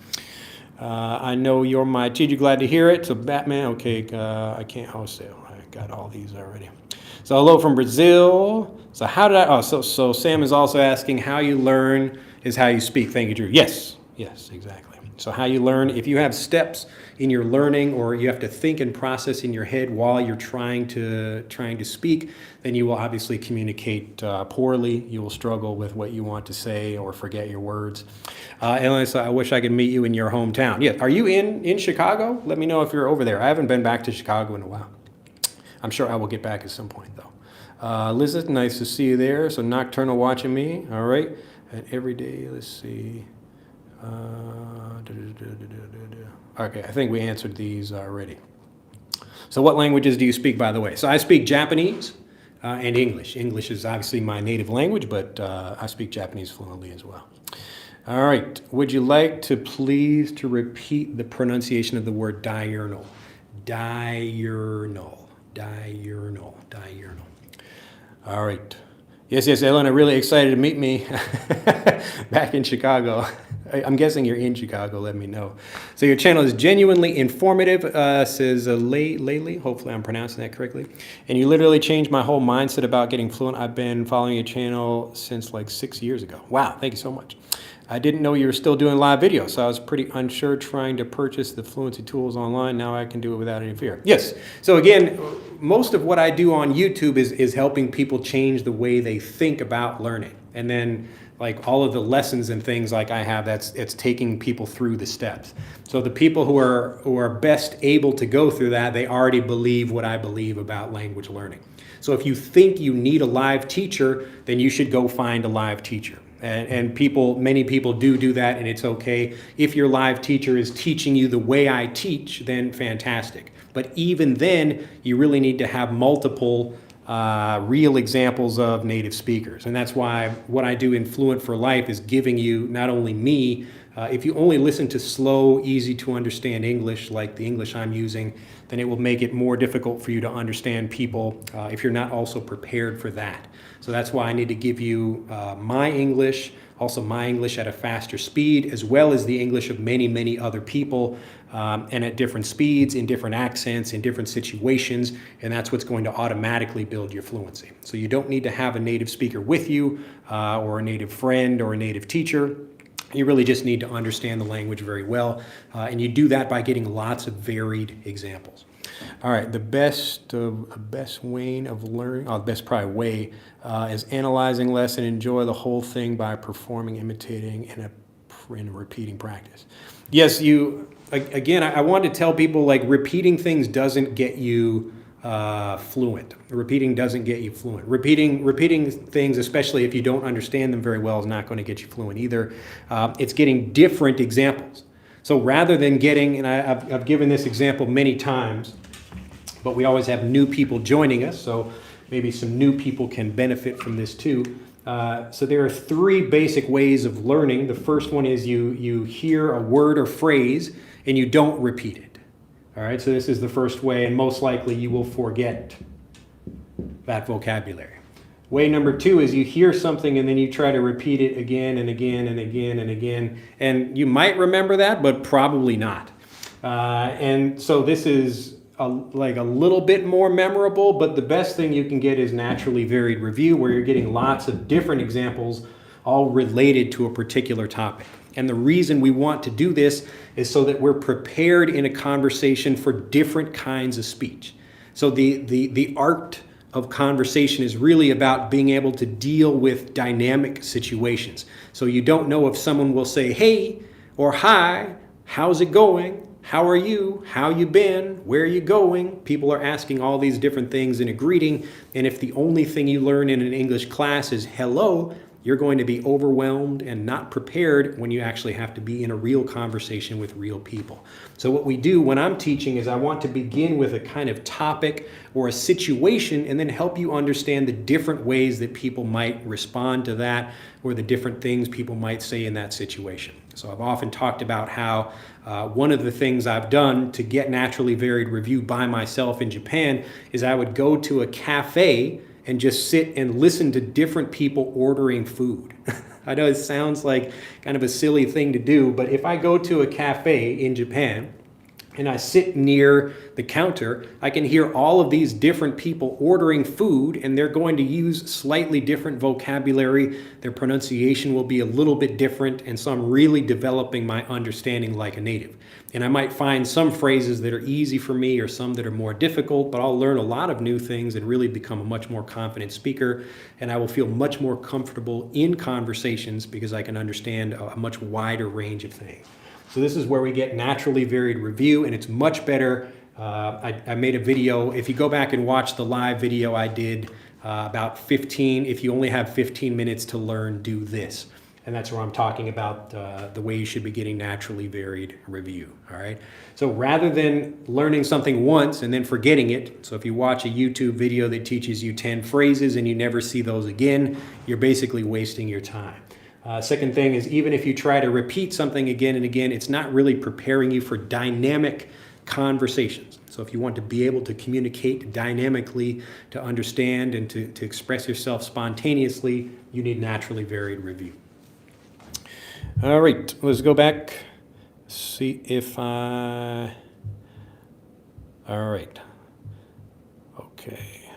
I know you're my teacher. Glad to hear it. So Batman, okay, I can't host it. I got all these already. So hello from Brazil. So how did I, so Sam is also asking how you learn is how you speak. Thank you, Drew. Yes, exactly. So how you learn, if you have steps in your learning or you have to think and process in your head while you're trying to speak, then you will obviously communicate poorly. You will struggle with what you want to say or forget your words. Elena, I wish I could meet you in your hometown. Yeah, are you in Chicago? Let me know if you're over there. I haven't been back to Chicago in a while. I'm sure I will get back at some point though. Liz, nice to see you there. So nocturnal watching me, all right. And every day, let's see. Okay, I think we answered these already. So what languages do you speak, by the way? So I speak Japanese and English. English is obviously my native language, but I speak Japanese fluently as well. All right. Would you like to please to repeat the pronunciation of the word diurnal? Diurnal. Diurnal. Diurnal. All right. Yes, Elena, really excited to meet me back in Chicago. I'm guessing you're in Chicago. Let me know. So your channel is genuinely informative, says Laylee. Hopefully I'm pronouncing that correctly. And you literally changed my whole mindset about getting fluent. I've been following your channel since like 6 years ago. Wow, thank you so much. I didn't know you were still doing live videos, so I was pretty unsure trying to purchase the fluency tools online. Now I can do it without any fear. Yes. So again, most of what I do on YouTube is helping people change the way they think about learning. And then like all of the lessons and things like I have, it's taking people through the steps. So the people who are best able to go through that, they already believe what I believe about language learning. So if you think you need a live teacher, then you should go find a live teacher. And many people do that, and it's okay. If your live teacher is teaching you the way I teach, then fantastic. But even then, you really need to have multiple real examples of native speakers. And that's why what I do in Fluent for Life is giving you not only me, if you only listen to slow, easy to understand English like the English I'm using, then it will make it more difficult for you to understand people if you're not also prepared for that. So that's why I need to give you my English, also my English at a faster speed, as well as the English of many, many other people, and at different speeds, in different accents, in different situations, and that's what's going to automatically build your fluency. So you don't need to have a native speaker with you, or a native friend, or a native teacher. You really just need to understand the language very well, and you do that by getting lots of varied examples. All right, the best way of learning, the best probably way is analyzing lesson, enjoy the whole thing by performing, imitating, and a repeating practice. Yes, again, I want to tell people like repeating things doesn't get you fluent. Repeating doesn't get you fluent. Repeating things, especially if you don't understand them very well, is not going to get you fluent either. It's getting different examples. So rather than getting, and I've given this example many times, but we always have new people joining us, so maybe some new people can benefit from this too. So there are 3 basic ways of learning. The first one is you hear a word or phrase and you don't repeat it. All right, so this is the first way, and most likely you will forget that vocabulary. Way number 2 is you hear something and then you try to repeat it again and again and again and again, and you might remember that, but probably not. And so this is like a little bit more memorable, but the best thing you can get is naturally varied review, where you're getting lots of different examples all related to a particular topic. And the reason we want to do this is so that we're prepared in a conversation for different kinds of speech. So the art of conversation is really about being able to deal with dynamic situations. So you don't know if someone will say, hey, or hi, how's it going? How are you? How you been? Where are you going? People are asking all these different things in a greeting. And if the only thing you learn in an English class is hello, you're going to be overwhelmed and not prepared when you actually have to be in a real conversation with real people. So what we do when I'm teaching is I want to begin with a kind of topic or a situation and then help you understand the different ways that people might respond to that or the different things people might say in that situation. So I've often talked about how one of the things I've done to get naturally varied review by myself in Japan is I would go to a cafe and just sit and listen to different people ordering food. I know it sounds like kind of a silly thing to do, but if I go to a cafe in Japan and I sit near the counter, I can hear all of these different people ordering food, and they're going to use slightly different vocabulary. Their pronunciation will be a little bit different, and so I'm really developing my understanding like a native. And I might find some phrases that are easy for me or some that are more difficult, but I'll learn a lot of new things and really become a much more confident speaker, and I will feel much more comfortable in conversations because I can understand a much wider range of things. So this is where we get naturally varied review, and it's much better. I made a video. If you go back and watch the live video I did about 15, if you only have 15 minutes to learn, do this. And that's where I'm talking about the way you should be getting naturally varied review, all right? So rather than learning something once and then forgetting it, so if you watch a YouTube video that teaches you 10 phrases and you never see those again, you're basically wasting your time. Second thing is, even if you try to repeat something again and again, it's not really preparing you for dynamic conversations. So if you want to be able to communicate dynamically, to understand and to express yourself spontaneously, you need naturally varied review. All right, let's go back. See if I... All right. Okay.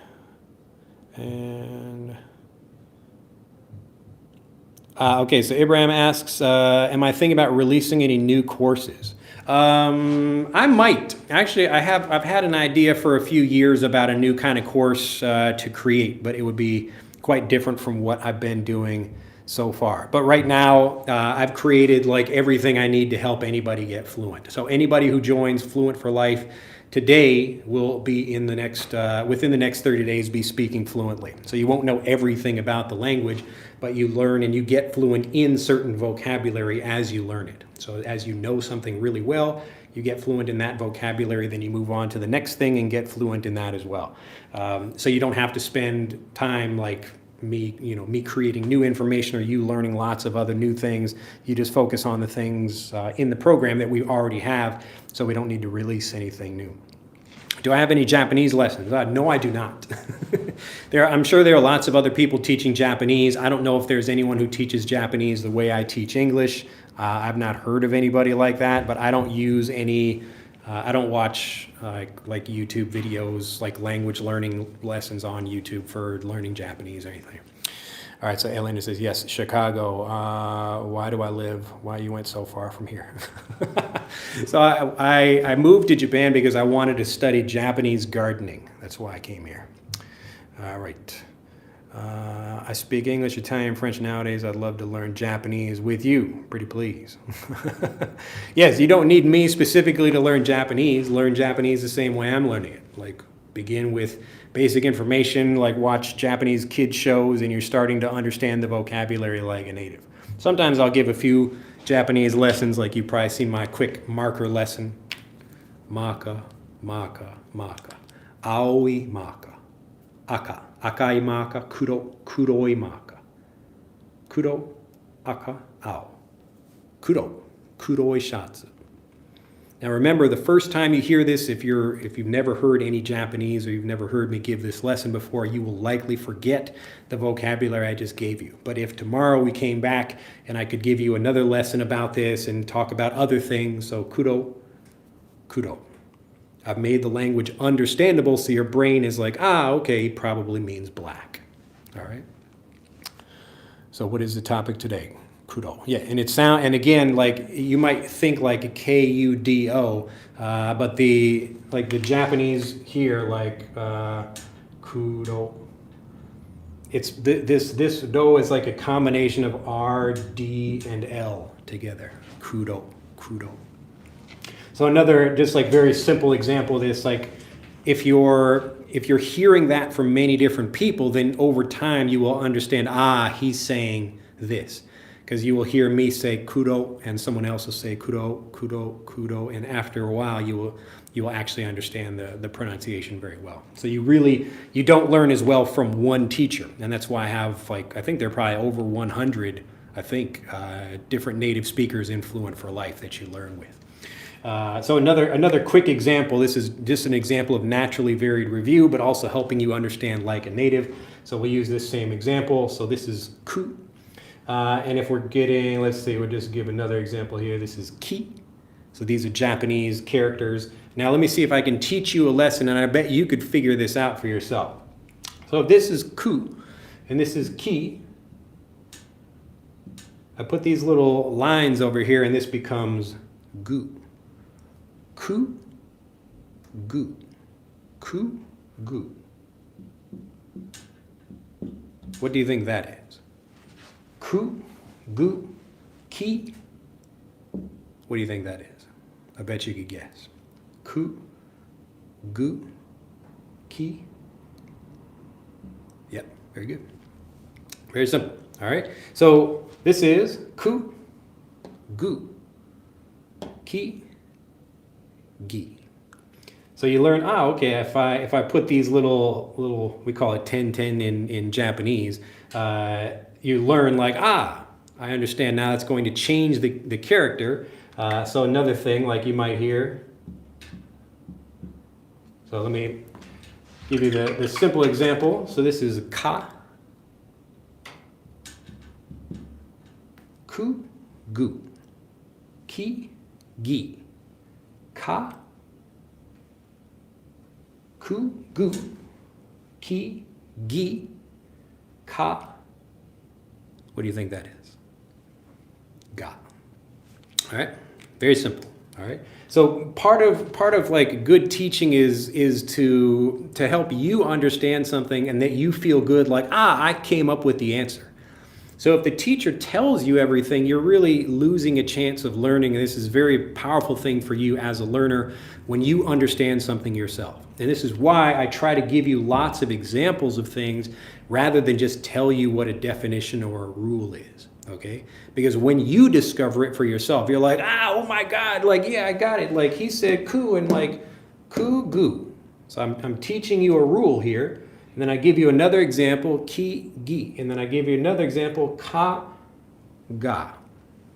And... okay, so Abraham asks, am I thinking about releasing any new courses? I might. Actually, I've had an idea for a few years about a new kind of course to create, but it would be quite different from what I've been doing so far. But right now, I've created like everything I need to help anybody get fluent. So anybody who joins Fluent for Life today will be in the next within the next 30 days be speaking fluently. So you won't know everything about the language, but you learn and you get fluent in certain vocabulary as you learn it. So as you know something really well, you get fluent in that vocabulary, then you move on to the next thing and get fluent in that as well. So you don't have to spend time like me creating new information or you learning lots of other new things. You just focus on the things in the program that we already have, so we don't need to release anything new. Do I have any Japanese lessons? No, I do not. I'm sure there are lots of other people teaching Japanese. I don't know if there's anyone who teaches Japanese the way I teach English. I've not heard of anybody like that, but I don't use any, I don't watch like YouTube videos, like language learning lessons on YouTube for learning Japanese or anything. All right, so Elena says, yes, Chicago. Why do I live? Why you went so far from here? So I moved to Japan because I wanted to study Japanese gardening. That's why I came here. All right. I speak English, Italian, French nowadays. I'd love to learn Japanese with you. Pretty please. Yes, you don't need me specifically to learn Japanese. Learn Japanese the same way I'm learning it. Like begin with basic information, like watch Japanese kids shows, and you're starting to understand the vocabulary like a native. Sometimes I'll give a few Japanese lessons, like you've probably seen my quick marker lesson. Maka, maka, maka. Aoi maka. Aka. Akai maka, kuro, kuroi maka. Kuro, aka, ao. Kuro, kuroi shatsu. Now remember, the first time you hear this, if you've never heard any Japanese or you've never heard me give this lesson before, you will likely forget the vocabulary I just gave you. But if tomorrow we came back and I could give you another lesson about this and talk about other things, so kuro, kuro. I've made the language understandable so your brain is like, okay, probably means black. All right? So what is the topic today? Kudo. Yeah, and again, like you might think like a Kudo, but the Japanese here, like kudo. It's this do is like a combination of R, D, and L together. Kudo. So another just like very simple example of this, like if you're hearing that from many different people, then over time you will understand, he's saying this. Because you will hear me say kudo and someone else will say kudo, and after a while you will actually understand the pronunciation very well. So you don't learn as well from one teacher, and that's why I have I think there are probably over 100 different native speakers in Fluent for Life that you learn with. So another quick example. This is just an example of naturally varied review, but also helping you understand like a native. So we use this same example. So this is ku. And if we're getting, let's see, we'll just give another example here. This is ki. So these are Japanese characters. Now let me see if I can teach you a lesson, and I bet you could figure this out for yourself. So if this is ku, and this is ki, I put these little lines over here, and this becomes gu. Ku, gu. Ku, gu. What do you think that is? Ku, gu, ki. What do you think that is? I bet you could guess. Ku, gu, ki. Yep, very good. Very simple. All right. So this is ku, gu, ki, gi. So you learn, okay, if I put these little we call it 10-10 in Japanese, you learn like, I understand. Now it's going to change the character. So another thing, like you might hear. So let me give you the simple example. So this is ka, ku, gu, ki, gi, ka, ku, gu, ki, gi, ka. What do you think that is? Ga. All right, very simple. All right. So part of like good teaching is to help you understand something and that you feel good, like, I came up with the answer. So if the teacher tells you everything, you're really losing a chance of learning. And this is a very powerful thing for you as a learner when you understand something yourself. And this is why I try to give you lots of examples of things rather than just tell you what a definition or a rule is. Okay? Because when you discover it for yourself, you're like, oh my God, like, yeah, I got it. Like he said ku and like ku gu. So I'm teaching you a rule here. And then I give you another example, ki gi. And then I give you another example, ka ga.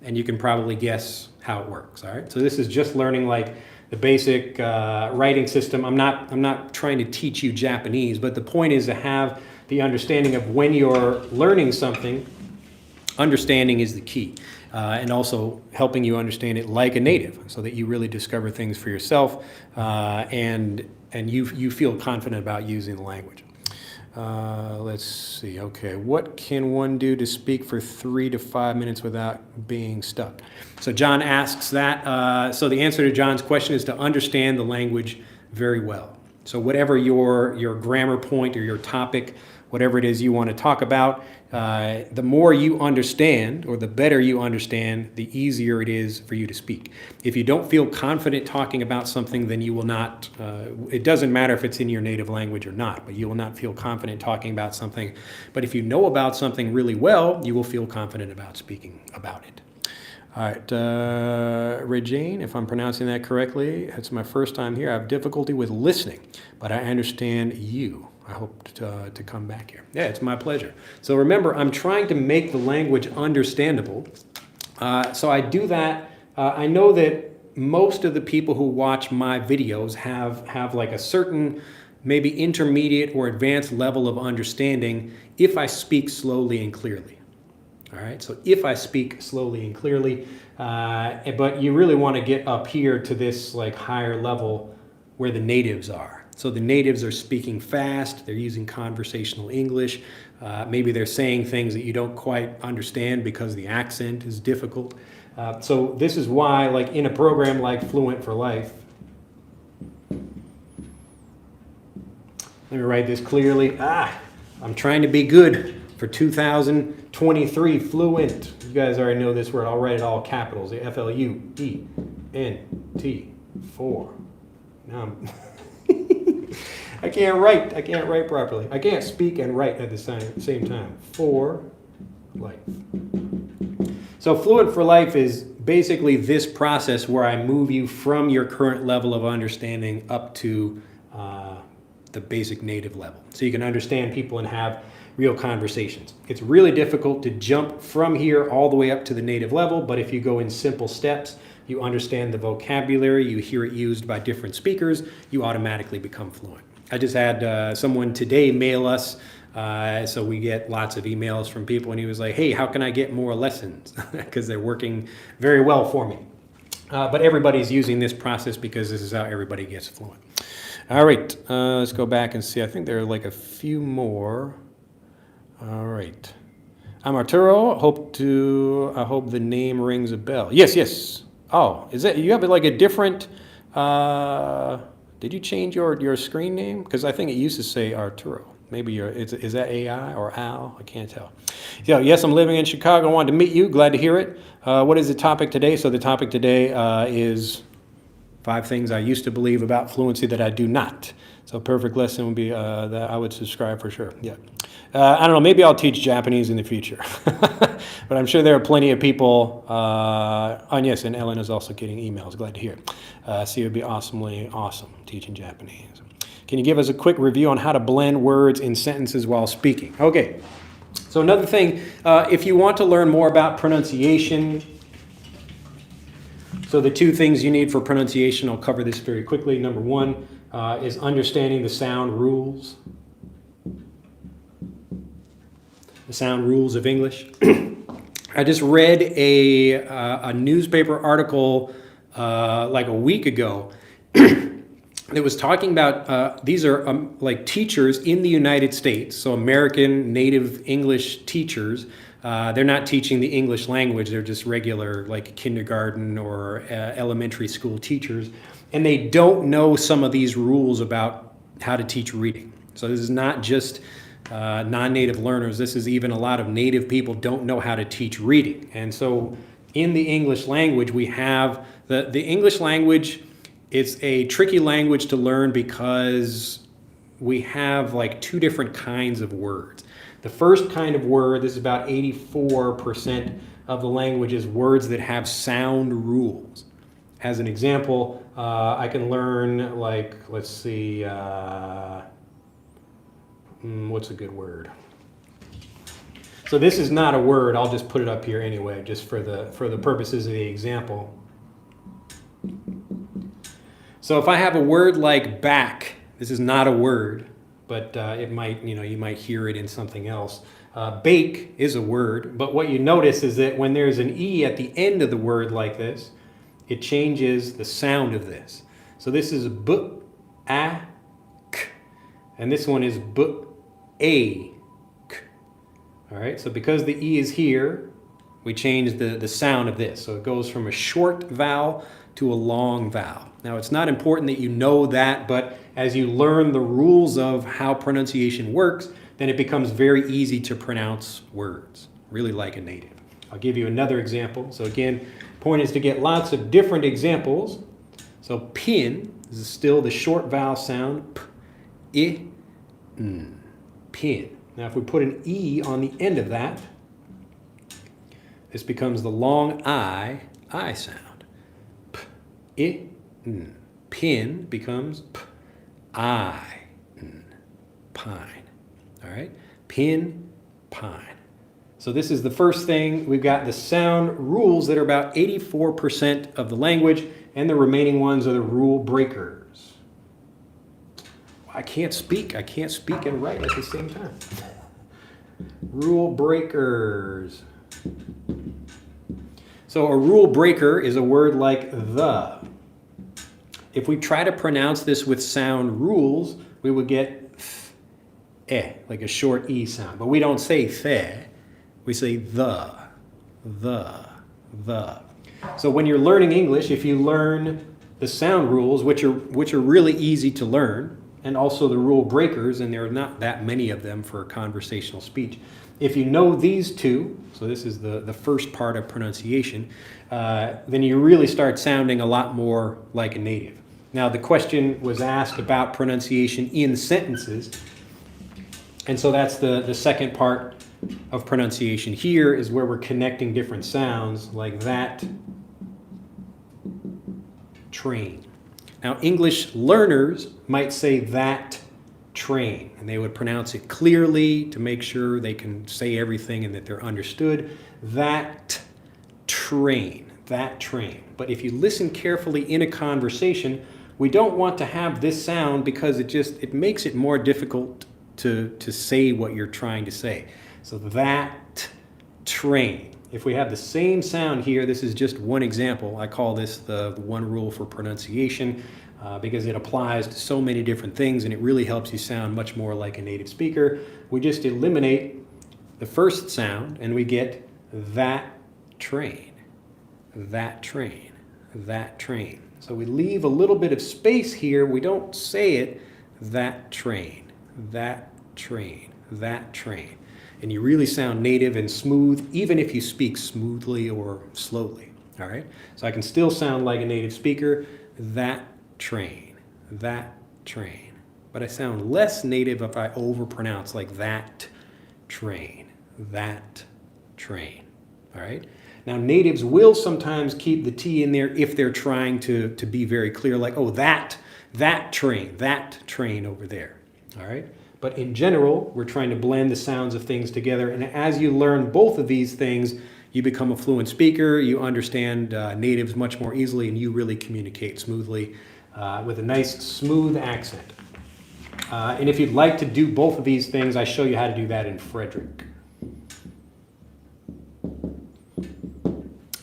And you can probably guess how it works. All right. So this is just learning like the basic writing system. I'm not trying to teach you Japanese, but the point is to have the understanding of when you're learning something. Understanding is the key, and also helping you understand it like a native, so that you really discover things for yourself, and you feel confident about using the language. Let's see. Okay, what can one do to speak for 3 to 5 minutes without being stuck? So John asks that. So the answer to John's question is to understand the language very well. So whatever your grammar point or your topic, whatever it is you want to talk about, the more you understand, or the better you understand, the easier it is for you to speak. If you don't feel confident talking about something, then you will not, it doesn't matter if it's in your native language or not, but you will not feel confident talking about something. But if you know about something really well, you will feel confident about speaking about it. All right, Regine, if I'm pronouncing that correctly, it's my first time here. I have difficulty with listening, but I understand you. I hope to come back here. Yeah, it's my pleasure. So remember, I'm trying to make the language understandable. So I do that. I know that most of the people who watch my videos have like a certain, maybe intermediate or advanced level of understanding if I speak slowly and clearly. All right, so if I speak slowly and clearly, but you really want to get up here to this like higher level where the natives are. So the natives are speaking fast, they're using conversational English, maybe they're saying things that you don't quite understand because the accent is difficult. So this is why, like in a program like Fluent for Life, let me write this clearly. I'm trying to be good for 2023 Fluent. You guys already know this word. I'll write it all capitals. F-L-U-E-N-T 4. Now I'm I can't write properly. I can't speak and write at the same time. For life. So Fluent for Life is basically this process where I move you from your current level of understanding up to the basic native level. So you can understand people and have real conversations. It's really difficult to jump from here all the way up to the native level, but if you go in simple steps, you understand the vocabulary, you hear it used by different speakers, you automatically become fluent. I just had someone today mail us, so we get lots of emails from people, and he was like, hey, how can I get more lessons? Because they're working very well for me. But everybody's using this process because this is how everybody gets fluent. All right, let's go back and see. I think there are like a few more. All right. I'm Arturo. I hope the name rings a bell. Yes. Oh, is that, you have like a different, did you change your screen name? Because I think it used to say Arturo. Maybe is that AI or Al? I can't tell. Yeah, yes, I'm living in Chicago. I wanted to meet you. Glad to hear it. What is the topic today? So the topic today is 5 things I used to believe about fluency that I do not. So perfect lesson would be that I would subscribe for sure. Yeah. I don't know, maybe I'll teach Japanese in the future. But I'm sure there are plenty of people, and yes, and Ellen is also getting emails, glad to hear. So it would be awesome teaching Japanese. Can you give us a quick review on how to blend words in sentences while speaking? Okay, So another thing, if you want to learn more about pronunciation, so the two things you need for pronunciation, I'll cover this very quickly. Number one is understanding the sound rules. The sound rules of English. I just read a newspaper article like a week ago that was talking about these are like teachers in the United States, so American native English teachers. They're not teaching the English language, they're just regular like kindergarten or elementary school teachers, and they don't know some of these rules about how to teach reading. So this is not just non-native learners, this is even a lot of native people don't know how to teach reading. And so in the English language, we have the English language. It's a tricky language to learn because we have like two different kinds of words. The first kind of word, this is about 84% of the language, is words that have sound rules. As an example, I can learn like, let's see, what's a good word? So this is not a word, I'll just put it up here anyway, just for the purposes of the example. So if I have a word like back, this is not a word, but it might, you might hear it in something else. Bake is a word, but what you notice is that when there's an E at the end of the word like this, it changes the sound of this. So this is b, a, k, and this one is b, a, k. All right, so because the E is here, we change the sound of this. So it goes from a short vowel to a long vowel. Now, it's not important that you know that, but as you learn the rules of how pronunciation works, then it becomes very easy to pronounce words, really like a native. I'll give you another example. So again, point is to get lots of different examples. So pin, this is still the short vowel sound, p, I, n, pin. Now, if we put an E on the end of that, this becomes the long I sound. P, I, n. Pin becomes p, I, n. Pine. All right? Pin, pine. So this is the first thing. We've got the sound rules that are about 84% of the language, and the remaining ones are the rule breakers. I can't speak and write at the same time. Rule breakers. So a rule breaker is a word like the. If we try to pronounce this with sound rules, we would get like a short E sound. But we don't say the, we say the. So when you're learning English, if you learn the sound rules, which are really easy to learn, and also the rule breakers, and there are not that many of them for conversational speech. If you know these two, so this is the first part of pronunciation, then you really start sounding a lot more like a native. Now, the question was asked about pronunciation in sentences, and so that's the second part of pronunciation. Here is where we're connecting different sounds, like that train. Now, English learners might say that train, and they would pronounce it clearly to make sure they can say everything and that they're understood. That train, that train. But if you listen carefully in a conversation, we don't want to have this sound because it makes it more difficult to say what you're trying to say. So that train. If we have the same sound here, this is just one example. I call this the one rule for pronunciation because it applies to so many different things and it really helps you sound much more like a native speaker. We just eliminate the first sound and we get that train, that train, that train. So we leave a little bit of space here. We don't say it, that train, that train, that train. And you really sound native and smooth, even if you speak smoothly or slowly, all right? So I can still sound like a native speaker, that train, that train. But I sound less native if I overpronounce like that train, all right? Now, natives will sometimes keep the T in there if they're trying to be very clear, like, oh, that train over there, all right? But in general, we're trying to blend the sounds of things together. And as you learn both of these things, you become a fluent speaker, you understand natives much more easily, and you really communicate smoothly with a nice, smooth accent. And if you'd like to do both of these things, I show you how to do that in Frederick.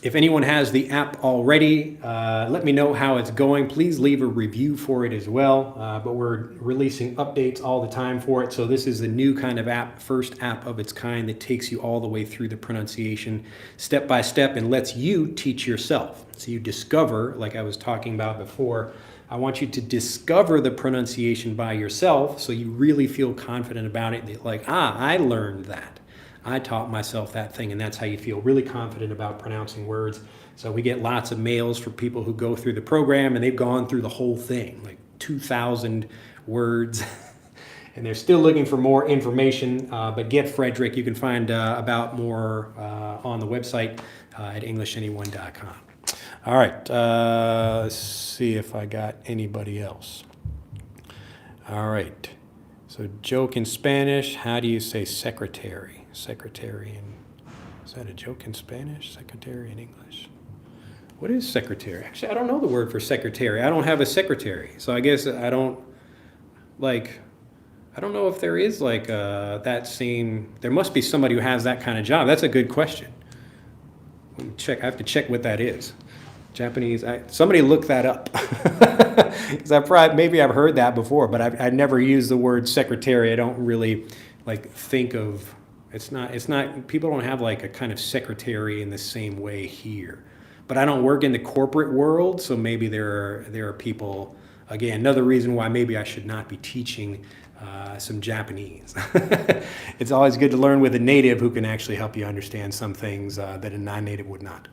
If anyone has the app already, let me know how it's going. Please leave a review for it as well. But we're releasing updates all the time for it. So this is the new kind of app, first app of its kind that takes you all the way through the pronunciation step by step and lets you teach yourself. So you discover, like I was talking about before, I want you to discover the pronunciation by yourself so you really feel confident about it. Like, I learned that. I taught myself that thing, and that's how you feel really confident about pronouncing words. So we get lots of mails for people who go through the program, and they've gone through the whole thing, like 2,000 words, and they're still looking for more information. But get Frederick. You can find about more on the website at EnglishAnyone.com. All right, let's see if I got anybody else. All right, so joke in Spanish, how do you say secretary? Secretary in, is that a joke in Spanish? Secretary in English. What is secretary? Actually, I don't know the word for secretary. I don't have a secretary. So I guess I don't know if there is like that same, there must be somebody who has that kind of job. That's a good question. Let me check. I have to check what that is. Japanese, somebody look that up. Because maybe I've heard that before, but I never used the word secretary. I don't really think of, it's not, people don't have like a kind of secretary in the same way here. But I don't work in the corporate world, so maybe there are people, again, another reason why maybe I should not be teaching some Japanese. It's always good to learn with a native who can actually help you understand some things that a non-native would not.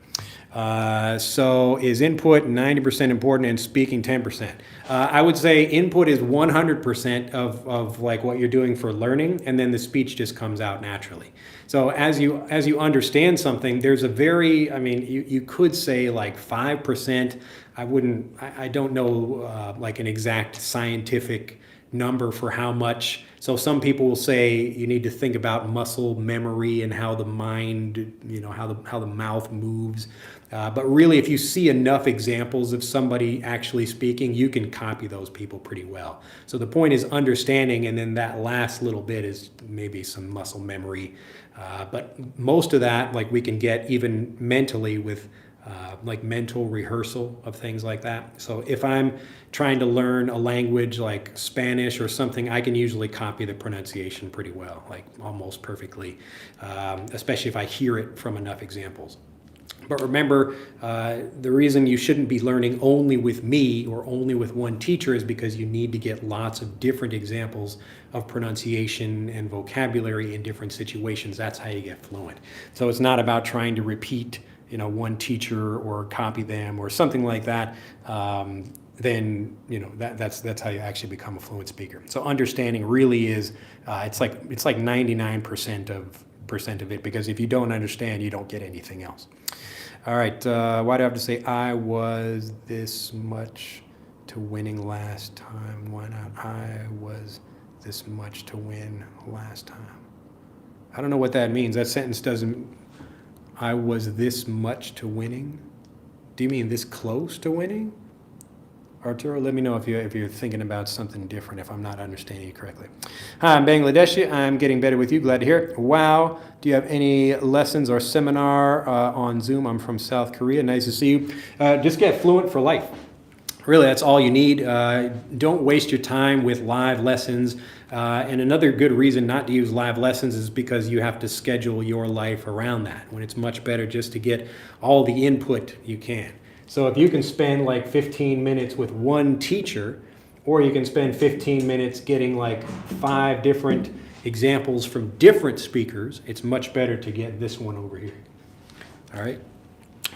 So is input 90% important and speaking 10%? I would say input is 100% of like what you're doing for learning, and then the speech just comes out naturally. So as you understand something, there's a very, you could say like 5%. I don't know like an exact scientific number for how much. So some people will say you need to think about muscle memory and how the mind, how the mouth moves. But really, if you see enough examples of somebody actually speaking, you can copy those people pretty well. So the point is understanding, and then that last little bit is maybe some muscle memory. But most of that, like we can get even mentally with like mental rehearsal of things like that. So if I'm trying to learn a language like Spanish or something, I can usually copy the pronunciation pretty well, like almost perfectly, especially if I hear it from enough examples. But remember, the reason you shouldn't be learning only with me or only with one teacher is because you need to get lots of different examples of pronunciation and vocabulary in different situations. That's how you get fluent. So it's not about trying to repeat one teacher or copy them or something like that. Then that's how you actually become a fluent speaker. So understanding really is it's like 99% of it, because if you don't understand, you don't get anything else. All right, why do I have to say I was this much to winning last time? Why not I was this much to win last time? I don't know what that means. That sentence doesn't. I was this much to winning? Do you mean this close to winning? Arturo, let me know if you're thinking about something different, if I'm not understanding you correctly. Hi, I'm Bangladeshi. I'm getting better with you. Glad to hear it. Wow. Do you have any lessons or seminar on Zoom? I'm from South Korea. Nice to see you. Just get fluent for life. Really, that's all you need. Don't waste your time with live lessons. And another good reason not to use live lessons is because you have to schedule your life around that, when it's much better just to get all the input you can. So if you can spend like 15 minutes with one teacher, or you can spend 15 minutes getting like 5 different examples from different speakers, it's much better to get this one over here. All right?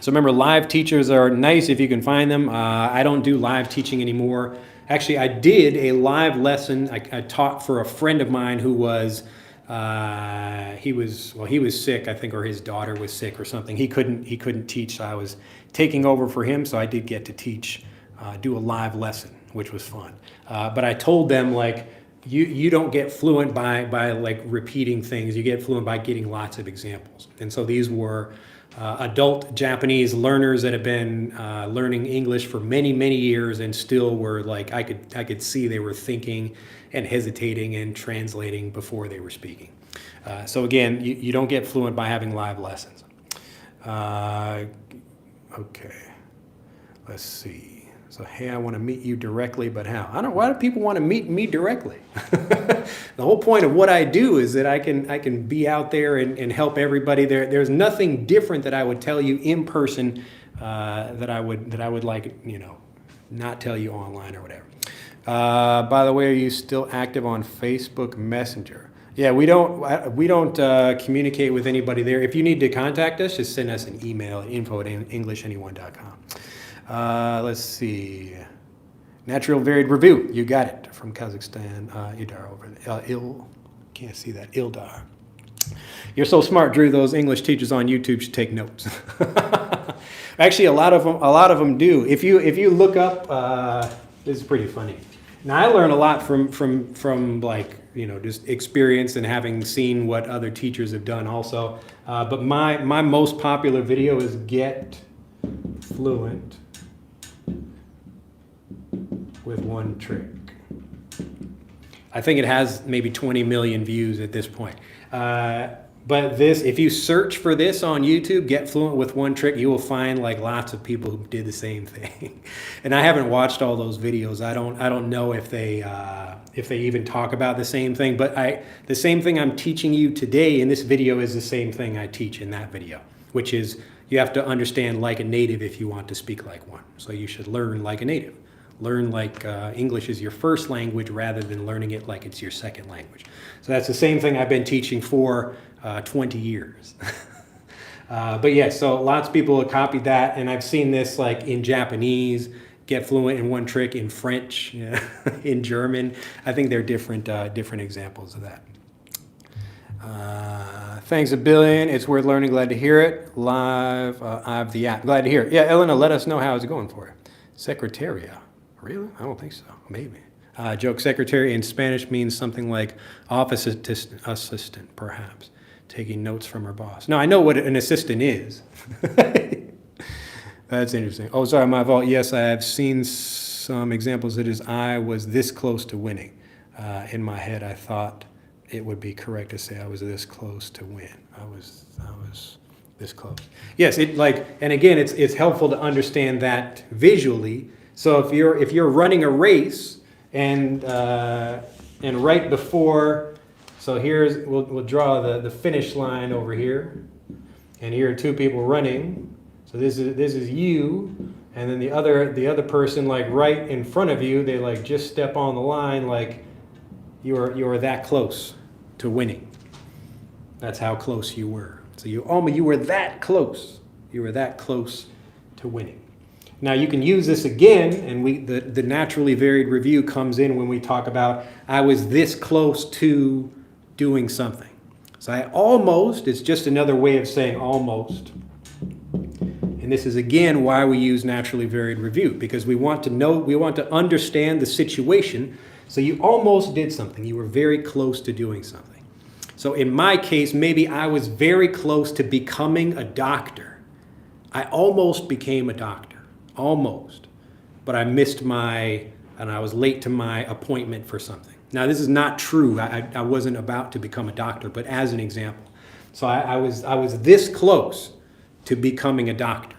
So remember, live teachers are nice if you can find them. I don't do live teaching anymore. Actually, I did a live lesson. I taught for a friend of mine who was, he was sick, I think, or his daughter was sick or something. He couldn't teach, so I was taking over for him, so I did get to teach, do a live lesson, which was fun. But I told them, like, you don't get fluent by like repeating things. You get fluent by getting lots of examples. And so these were adult Japanese learners that have been learning English for many years and still were like, I could see they were thinking and hesitating and translating before they were speaking. So again, you don't get fluent by having live lessons. Okay, let's see. So, hey, I want to meet you directly, but how? I don't know. Why do people want to meet me directly? The whole point of what I do is that I can be out there and help everybody. There's nothing different that I would tell you in person that I would like, not tell you online or whatever. By the way, are you still active on Facebook Messenger? Yeah, we don't communicate with anybody there. If you need to contact us, just send us an email at info@EnglishAnyone.com. Let's see. Natural Varied Review. You got it. From Kazakhstan. Ildar over there. Can't see that. Ildar. You're so smart, Drew. Those English teachers on YouTube should take notes. Actually, a lot of them do. If you look up, this is pretty funny. Now I learn a lot from like, just experience and having seen what other teachers have done also. But my most popular video is Get Fluent with One Trick. I think it has maybe 20 million views at this point. But if you search for this on YouTube, Get Fluent with One Trick, you will find like lots of people who did the same thing. And I haven't watched all those videos. I don't know if they even talk about the same thing. But the same thing I'm teaching you today in this video is the same thing I teach in that video, which is you have to understand like a native if you want to speak like one. So you should learn like a native. Learn like English is your first language rather than learning it like it's your second language. So that's the same thing I've been teaching for 20 years. But yeah, so lots of people have copied that, and I've seen this like in Japanese, Get Fluent in One Trick, in French, in German. I think they're different examples of that. Thanks a billion. It's worth learning. Glad to hear it. Live. I have the app. Glad to hear it. Yeah, Elena, let us know how it's going for you. Secretaria. Really? I don't think so. Maybe. Joke, secretary in Spanish means something like office assistant, perhaps. Taking notes from her boss. No, I know what an assistant is. That's interesting. Oh, sorry, my fault. Yes, I have seen some examples. I was this close to winning. In my head, I thought it would be correct to say I was this close to win. I was this close. Yes, and again, it's helpful to understand that visually. So if you're running a race and right before, so we'll draw the finish line over here, and here are two people running. So this is you, and then the other person like right in front of you. They like just step on the line, like you're that close to winning. That's how close you were. So you were that close. You were that close to winning. Now you can use this again, and the naturally varied review comes in when we talk about I was this close to doing something. So it's just another way of saying almost. And this is again why we use naturally varied review, because we want to understand the situation. So you almost did something. You were very close to doing something. So in my case, maybe I was very close to becoming a doctor. I almost became a doctor. Almost. But I I was late to my appointment for something. Now, this is not true. I wasn't about to become a doctor, but as an example. So I was this close to becoming a doctor.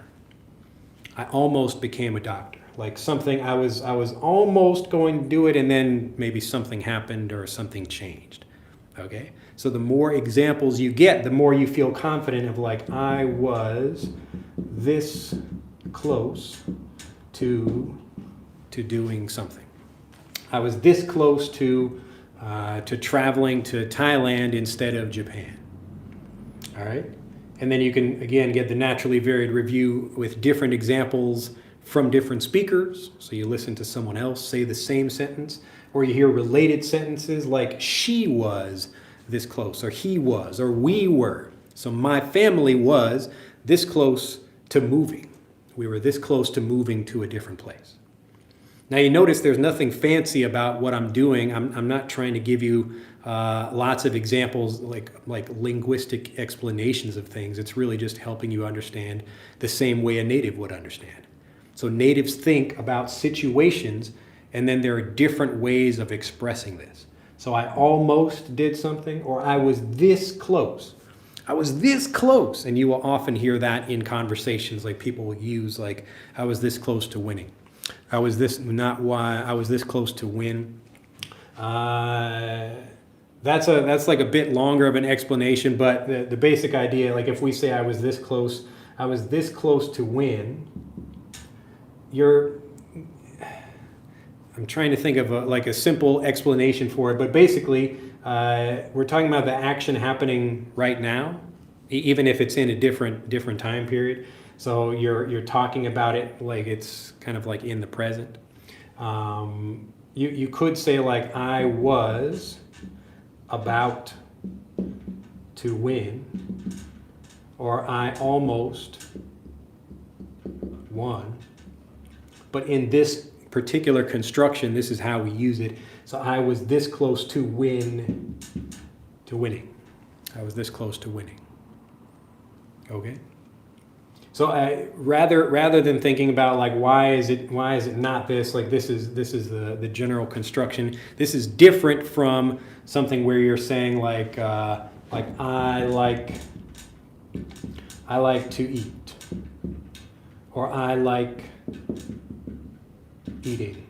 I almost became a doctor. Like something, I was almost going to do it, and then maybe something happened or something changed. Okay? So the more examples you get, the more you feel confident of like, I was this close to doing something. I was this close to traveling to Thailand instead of Japan. All right? And then you can, again, get the naturally varied review with different examples from different speakers. So you listen to someone else say the same sentence, or you hear related sentences like she was this close, or he was, or we were. So my family was this close to moving. We were this close to moving to a different place. Now you notice there's nothing fancy about what I'm doing. I'm not trying to give you lots of examples like linguistic explanations of things. It's really just helping you understand the same way a native would understand. So natives think about situations, and then there are different ways of expressing this. So I almost did something, or I was this close. I was this close, and you will often hear that in conversations, like people will use like, I was this close to winning. I was this, not why, I was this close to win. That's like a bit longer of an explanation, but the basic idea, like if we say I was this close to win, I'm trying to think of a simple explanation for it, but basically we're talking about the action happening right now, even if it's in a different time period. So you're talking about it like it's kind of like in the present. You could say like I was about to win, or I almost won. But in this particular construction, this is how we use it. So I was this close to winning. I was this close to winning. Okay. So rather than thinking about like why is it not this, like this is the general construction. This is different from something where you're saying like I like to eat, or I like eating.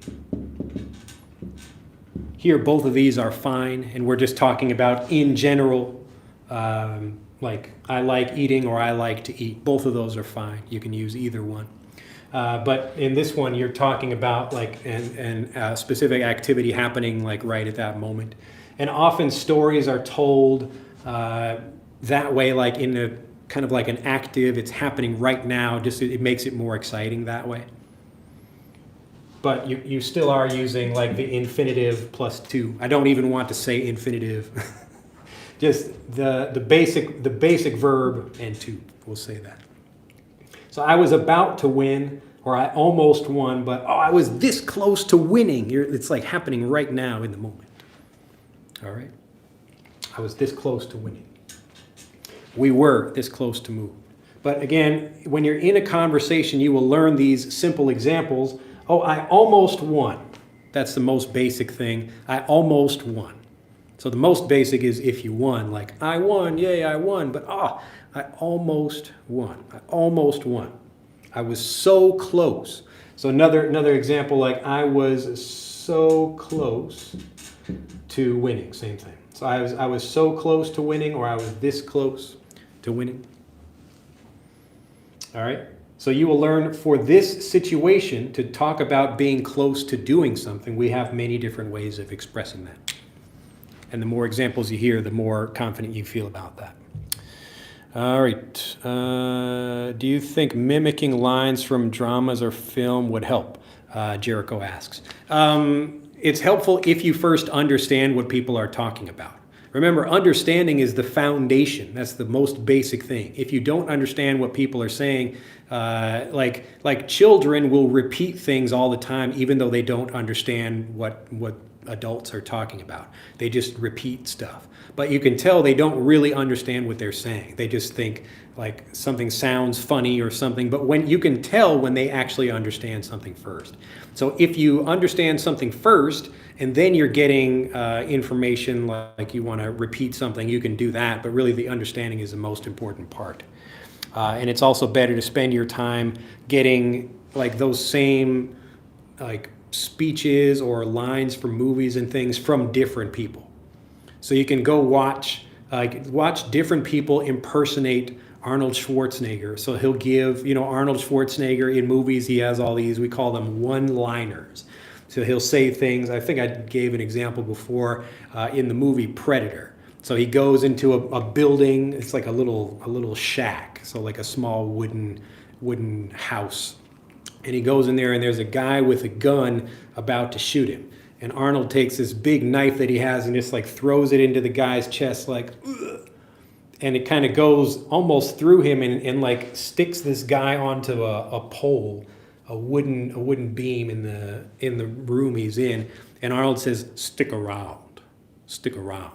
Here, both of these are fine, and we're just talking about in general, like I like eating or I like to eat. Both of those are fine. You can use either one. But in this one, you're talking about like a specific activity happening like right at that moment. And often stories are told that way, like in a kind of like an active, it's happening right now, just it makes it more exciting that way. But you still are using like the infinitive plus to. I don't even want to say infinitive. Just the basic verb and to. We'll say that. So I was about to win, or I almost won, but I was this close to winning. It's like happening right now in the moment. All right? I was this close to winning. We were this close to move. But again, when you're in a conversation, you will learn these simple examples. I almost won. That's the most basic thing. I almost won. So the most basic is if you won, like I won, yay, I won, but I almost won. I almost won. I was so close. So another example, like I was so close to winning, same thing. So I was so close to winning, or I was this close to winning. All right? So you will learn for this situation to talk about being close to doing something. We have many different ways of expressing that. And the more examples you hear, the more confident you feel about that. All right. Do you think mimicking lines from dramas or film would help? Jericho asks. It's helpful if you first understand what people are talking about. Remember, understanding is the foundation. That's the most basic thing. If you don't understand what people are saying, like children will repeat things all the time, even though they don't understand what adults are talking about. They just repeat stuff. But you can tell they don't really understand what they're saying. They just think like something sounds funny or something, but when you can tell when they actually understand something first. So if you understand something first and then you're getting information like you want to repeat something, you can do that, but really the understanding is the most important part. And it's also better to spend your time getting like those same like speeches or lines from movies and things from different people. So you can go watch different people impersonate Arnold Schwarzenegger. So he'll give, Arnold Schwarzenegger in movies, he has all these, we call them one-liners. So he'll say things, I think I gave an example before in the movie Predator. So he goes into a building, it's like a little shack, so like a small wooden house. And he goes in there and there's a guy with a gun about to shoot him. And Arnold takes this big knife that he has and just like throws it into the guy's chest like, ugh. And it kind of goes almost through him and like sticks this guy onto a pole wooden beam in the room he's in, and Arnold says, "Stick around, stick around."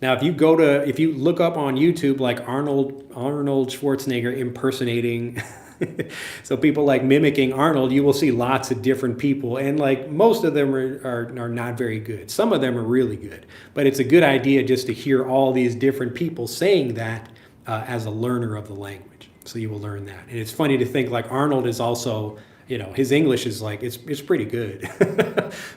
Now, if you look up on YouTube like Arnold Schwarzenegger impersonating, so people like mimicking Arnold, you will see lots of different people, and like most of them are not very good. Some of them are really good, but it's a good idea just to hear all these different people saying that as a learner of the language. So you will learn that, and it's funny to think like Arnold is also, his English is like it's pretty good,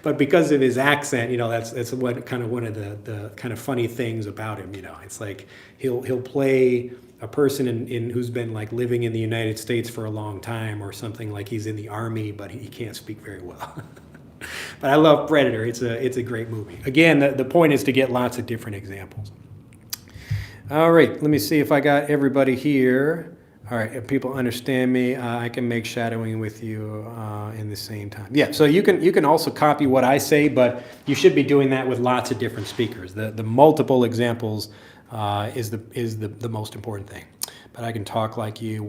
but because of his accent, that's what kind of one of the kind of funny things about him. It's like he'll play a person in who's been like living in the United States for a long time or something, like he's in the army, but he can't speak very well. But I love Predator. It's a great movie. Again, the point is to get lots of different examples. All right, let me see if I got everybody here. All right, if people understand me, I can make shadowing with you in the same time. Yeah, so you can also copy what I say, but you should be doing that with lots of different speakers. The multiple examples is the most important thing. But I can talk like you.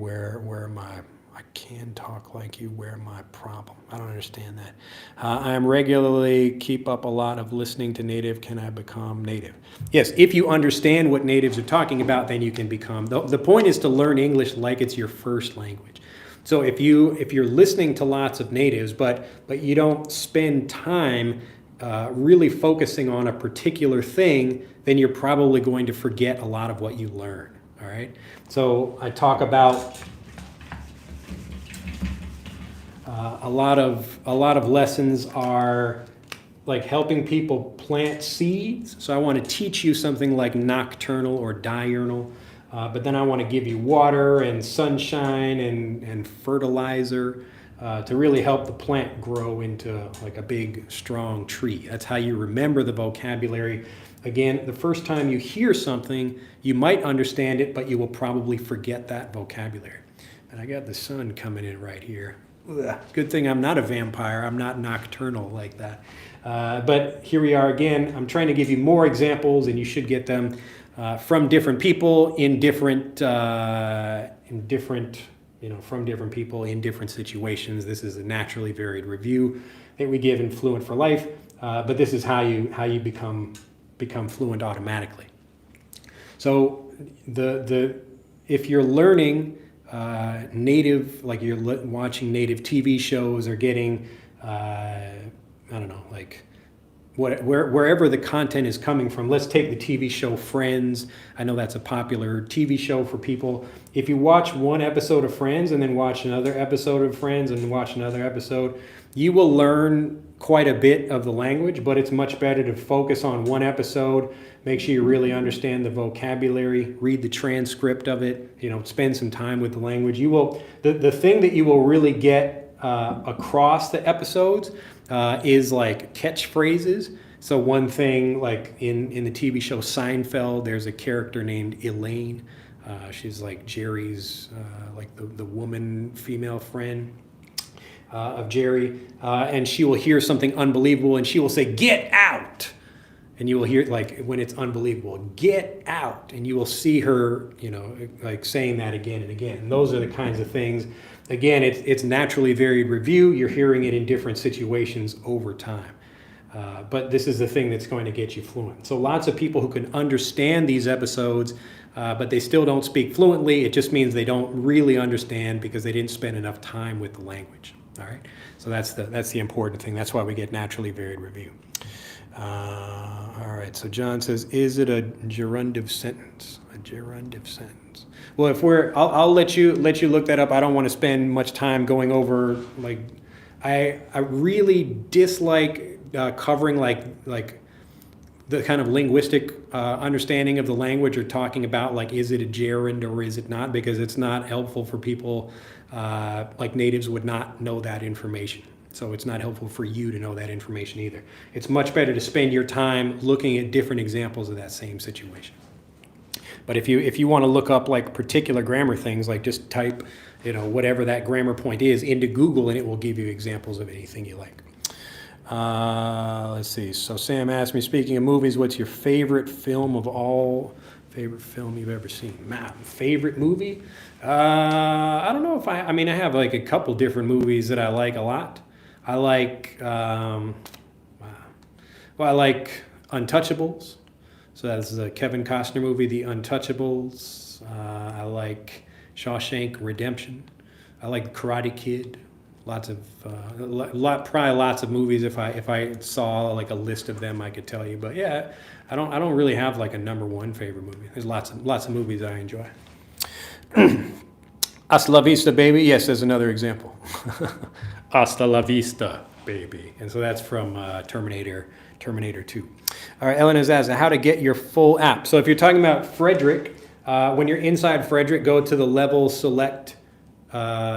I can talk like you. Where my problem? I don't understand that. I am regularly keep up a lot of listening to native. Can I become native? Yes, if you understand what natives are talking about, then you can become. The point is to learn English like it's your first language. So if you're listening to lots of natives, but you don't spend time really focusing on a particular thing, then you're probably going to forget a lot of what you learn. All right. So I talk about a lot of lessons are like helping people plant seeds. So I want to teach you something like nocturnal or diurnal, but then I want to give you water and sunshine and fertilizer to really help the plant grow into like a big, strong tree. That's how you remember the vocabulary. Again, the first time you hear something, you might understand it, but you will probably forget that vocabulary. And I got the sun coming in right here. Ugh. Good thing I'm not a vampire. I'm not nocturnal like that. But here we are again. I'm trying to give you more examples, and you should get them from different people from different people in different situations. This is a naturally varied review that we give in Fluent for Life, but this is how you become fluent automatically. So if you're learning native, like you're watching native TV shows or getting, I don't know, like wherever the content is coming from. Let's take the TV show Friends. I know that's a popular TV show for people. If you watch one episode of Friends and then watch another episode of Friends and watch another episode, you will learn quite a bit of the language, but it's much better to focus on one episode, make sure you really understand the vocabulary, read the transcript of it, spend some time with the language. The thing that you will really get across the episodes is like catchphrases. So one thing, like in the TV show Seinfeld, there's a character named Elaine. She's like Jerry's, like the female friend of Jerry, and she will hear something unbelievable, and she will say, "Get out!" And you will hear, like, when it's unbelievable, "Get out!" And you will see her, like saying that again and again. And those are the kinds of things. Again, it's naturally varied review. You're hearing it in different situations over time. But this is the thing that's going to get you fluent. So lots of people who can understand these episodes, but they still don't speak fluently. It just means they don't really understand because they didn't spend enough time with the language. All right. So that's the important thing. That's why we get naturally varied review. All right. So John says, "Is it a gerundive sentence?" A gerundive sentence. Well, I'll let you look that up. I don't want to spend much time going over like I really dislike covering like the kind of linguistic understanding of the language, or talking about like, is it a gerund or is it not, because it's not helpful for people. Like natives would not know that information. So it's not helpful for you to know that information either. It's much better to spend your time looking at different examples of that same situation. But if you want to look up like particular grammar things, like just type, whatever that grammar point is into Google, and it will give you examples of anything you like. Let's see. So Sam asked me, speaking of movies, what's your favorite film of all Favorite film you've ever seen? Favorite movie? I don't know if I mean, I have like a couple different movies that I like a lot. I like, I like Untouchables. So that's the Kevin Costner movie, The Untouchables. I like Shawshank Redemption. I like Karate Kid. Lots of probably lots of movies. If I saw like a list of them, I could tell you. But yeah, I don't really have like a number one favorite movie. There's lots of movies I enjoy. Hasta la vista, baby. Yes, there's another example. Hasta la vista, baby. And so that's from Terminator 2. All right, Ellen has asked how to get your full app. So if you're talking about Frederick, when you're inside Frederick, go to the level select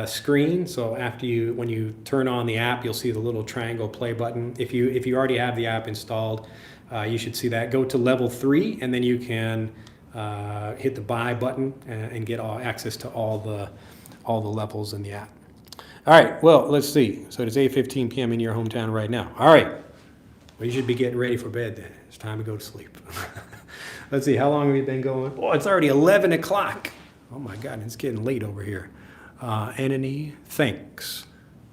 screen. So when you turn on the app, you'll see the little triangle play button. If you already have the app installed, you should see that. Go to level 3, and then you can hit the buy button and get access to all the levels in the app. All right, well, let's see. So it's 8:15 p.m. in your hometown right now. All right, well, you should be getting ready for bed then. It's time to go to sleep. Let's see, how long have we been going? Oh, it's already 11 o'clock. Oh my God, it's getting late over here. Anthony, thanks,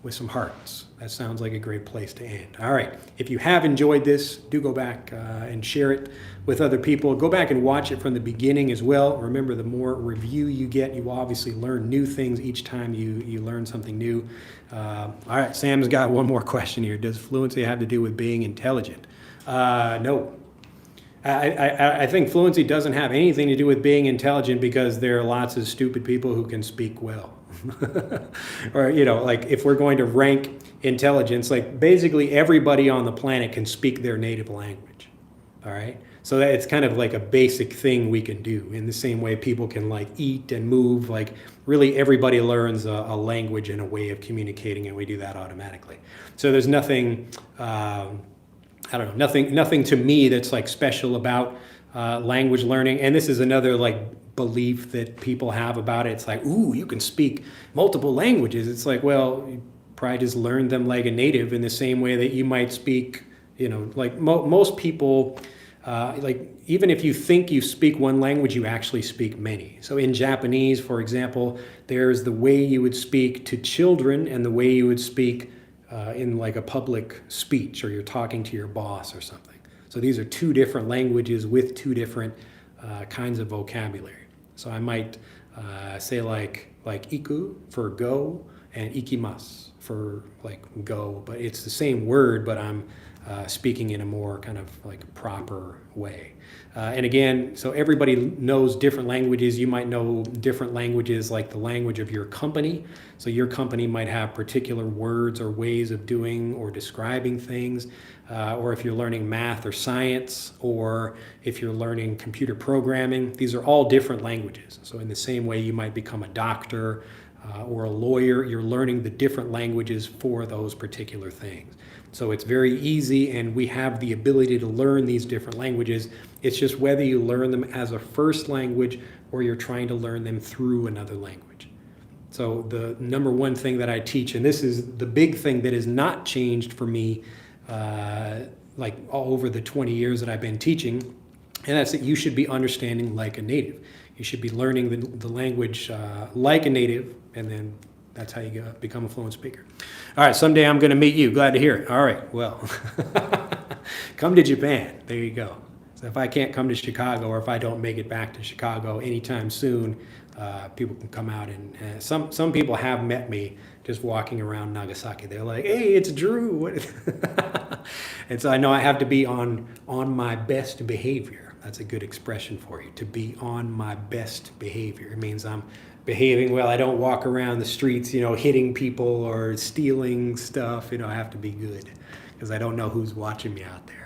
with some hearts. That sounds like a great place to end. All right, if you have enjoyed this, do go back and share it with other people. Go back and watch it from the beginning as well. Remember, the more review you get, you will obviously learn new things each time you learn something new. All right, Sam's got one more question here. Does fluency have to do with being intelligent? No. I think fluency doesn't have anything to do with being intelligent, because there are lots of stupid people who can speak well. Or, like if we're going to rank intelligence, like basically everybody on the planet can speak their native language. All right. So that it's kind of like a basic thing we can do, in the same way people can like eat and move. Like really everybody learns a language and a way of communicating, and we do that automatically. So there's nothing, nothing to me that's like special about language learning. And this is another like belief that people have about it. It's like, ooh, you can speak multiple languages. It's like, well, you probably just learned them like a native, in the same way that you might speak, like most people, like even if you think you speak one language, you actually speak many. So in Japanese, for example, there's the way you would speak to children and the way you would speak in like a public speech, or you're talking to your boss or something. So these are two different languages with two different kinds of vocabulary. So I might say like iku for go, and ikimasu for like go, but it's the same word, but I'm speaking in a more kind of like proper way. And again, so everybody knows different languages. You might know different languages, like the language of your company. So your company might have particular words or ways of doing or describing things. Or if you're learning math or science, or if you're learning computer programming, these are all different languages. So in the same way you might become a doctor or a lawyer, you're learning the different languages for those particular things. So it's very easy, and we have the ability to learn these different languages. It's just whether you learn them as a first language or you're trying to learn them through another language. So the number one thing that I teach, and this is the big thing that has not changed for me like all over the 20 years that I've been teaching, and that's that you should be understanding like a native. You should be learning the language like a native, and then that's how you become a fluent speaker. All right, someday I'm going to meet you. Glad to hear it. All right, well, come to Japan. There you go. So if I can't come to Chicago, or if I don't make it back to Chicago anytime soon, people can come out, and some people have met me just walking around Nagasaki. They're like, hey, it's Drew. And so I know I have to be on my best behavior. That's a good expression for you, to be on my best behavior. It means I'm behaving well. I don't walk around the streets, hitting people or stealing stuff. I have to be good, because I don't know who's watching me out there.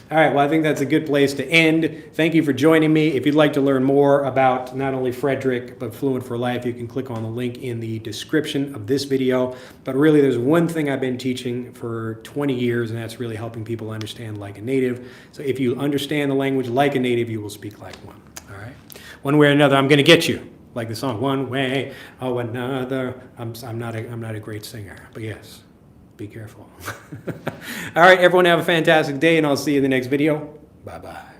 All right, well, I think that's a good place to end. Thank you for joining me. If you'd like to learn more about not only Frederick, but Fluent for Life, you can click on the link in the description of this video. But really, there's one thing I've been teaching for 20 years, and that's really helping people understand like a native. So if you understand the language like a native, you will speak like one. All right? One way or another, I'm going to get you. Like the song, one way or another. I'm not a great singer, but yes. Be careful. All right, everyone, have a fantastic day, and I'll see you in the next video. Bye-bye.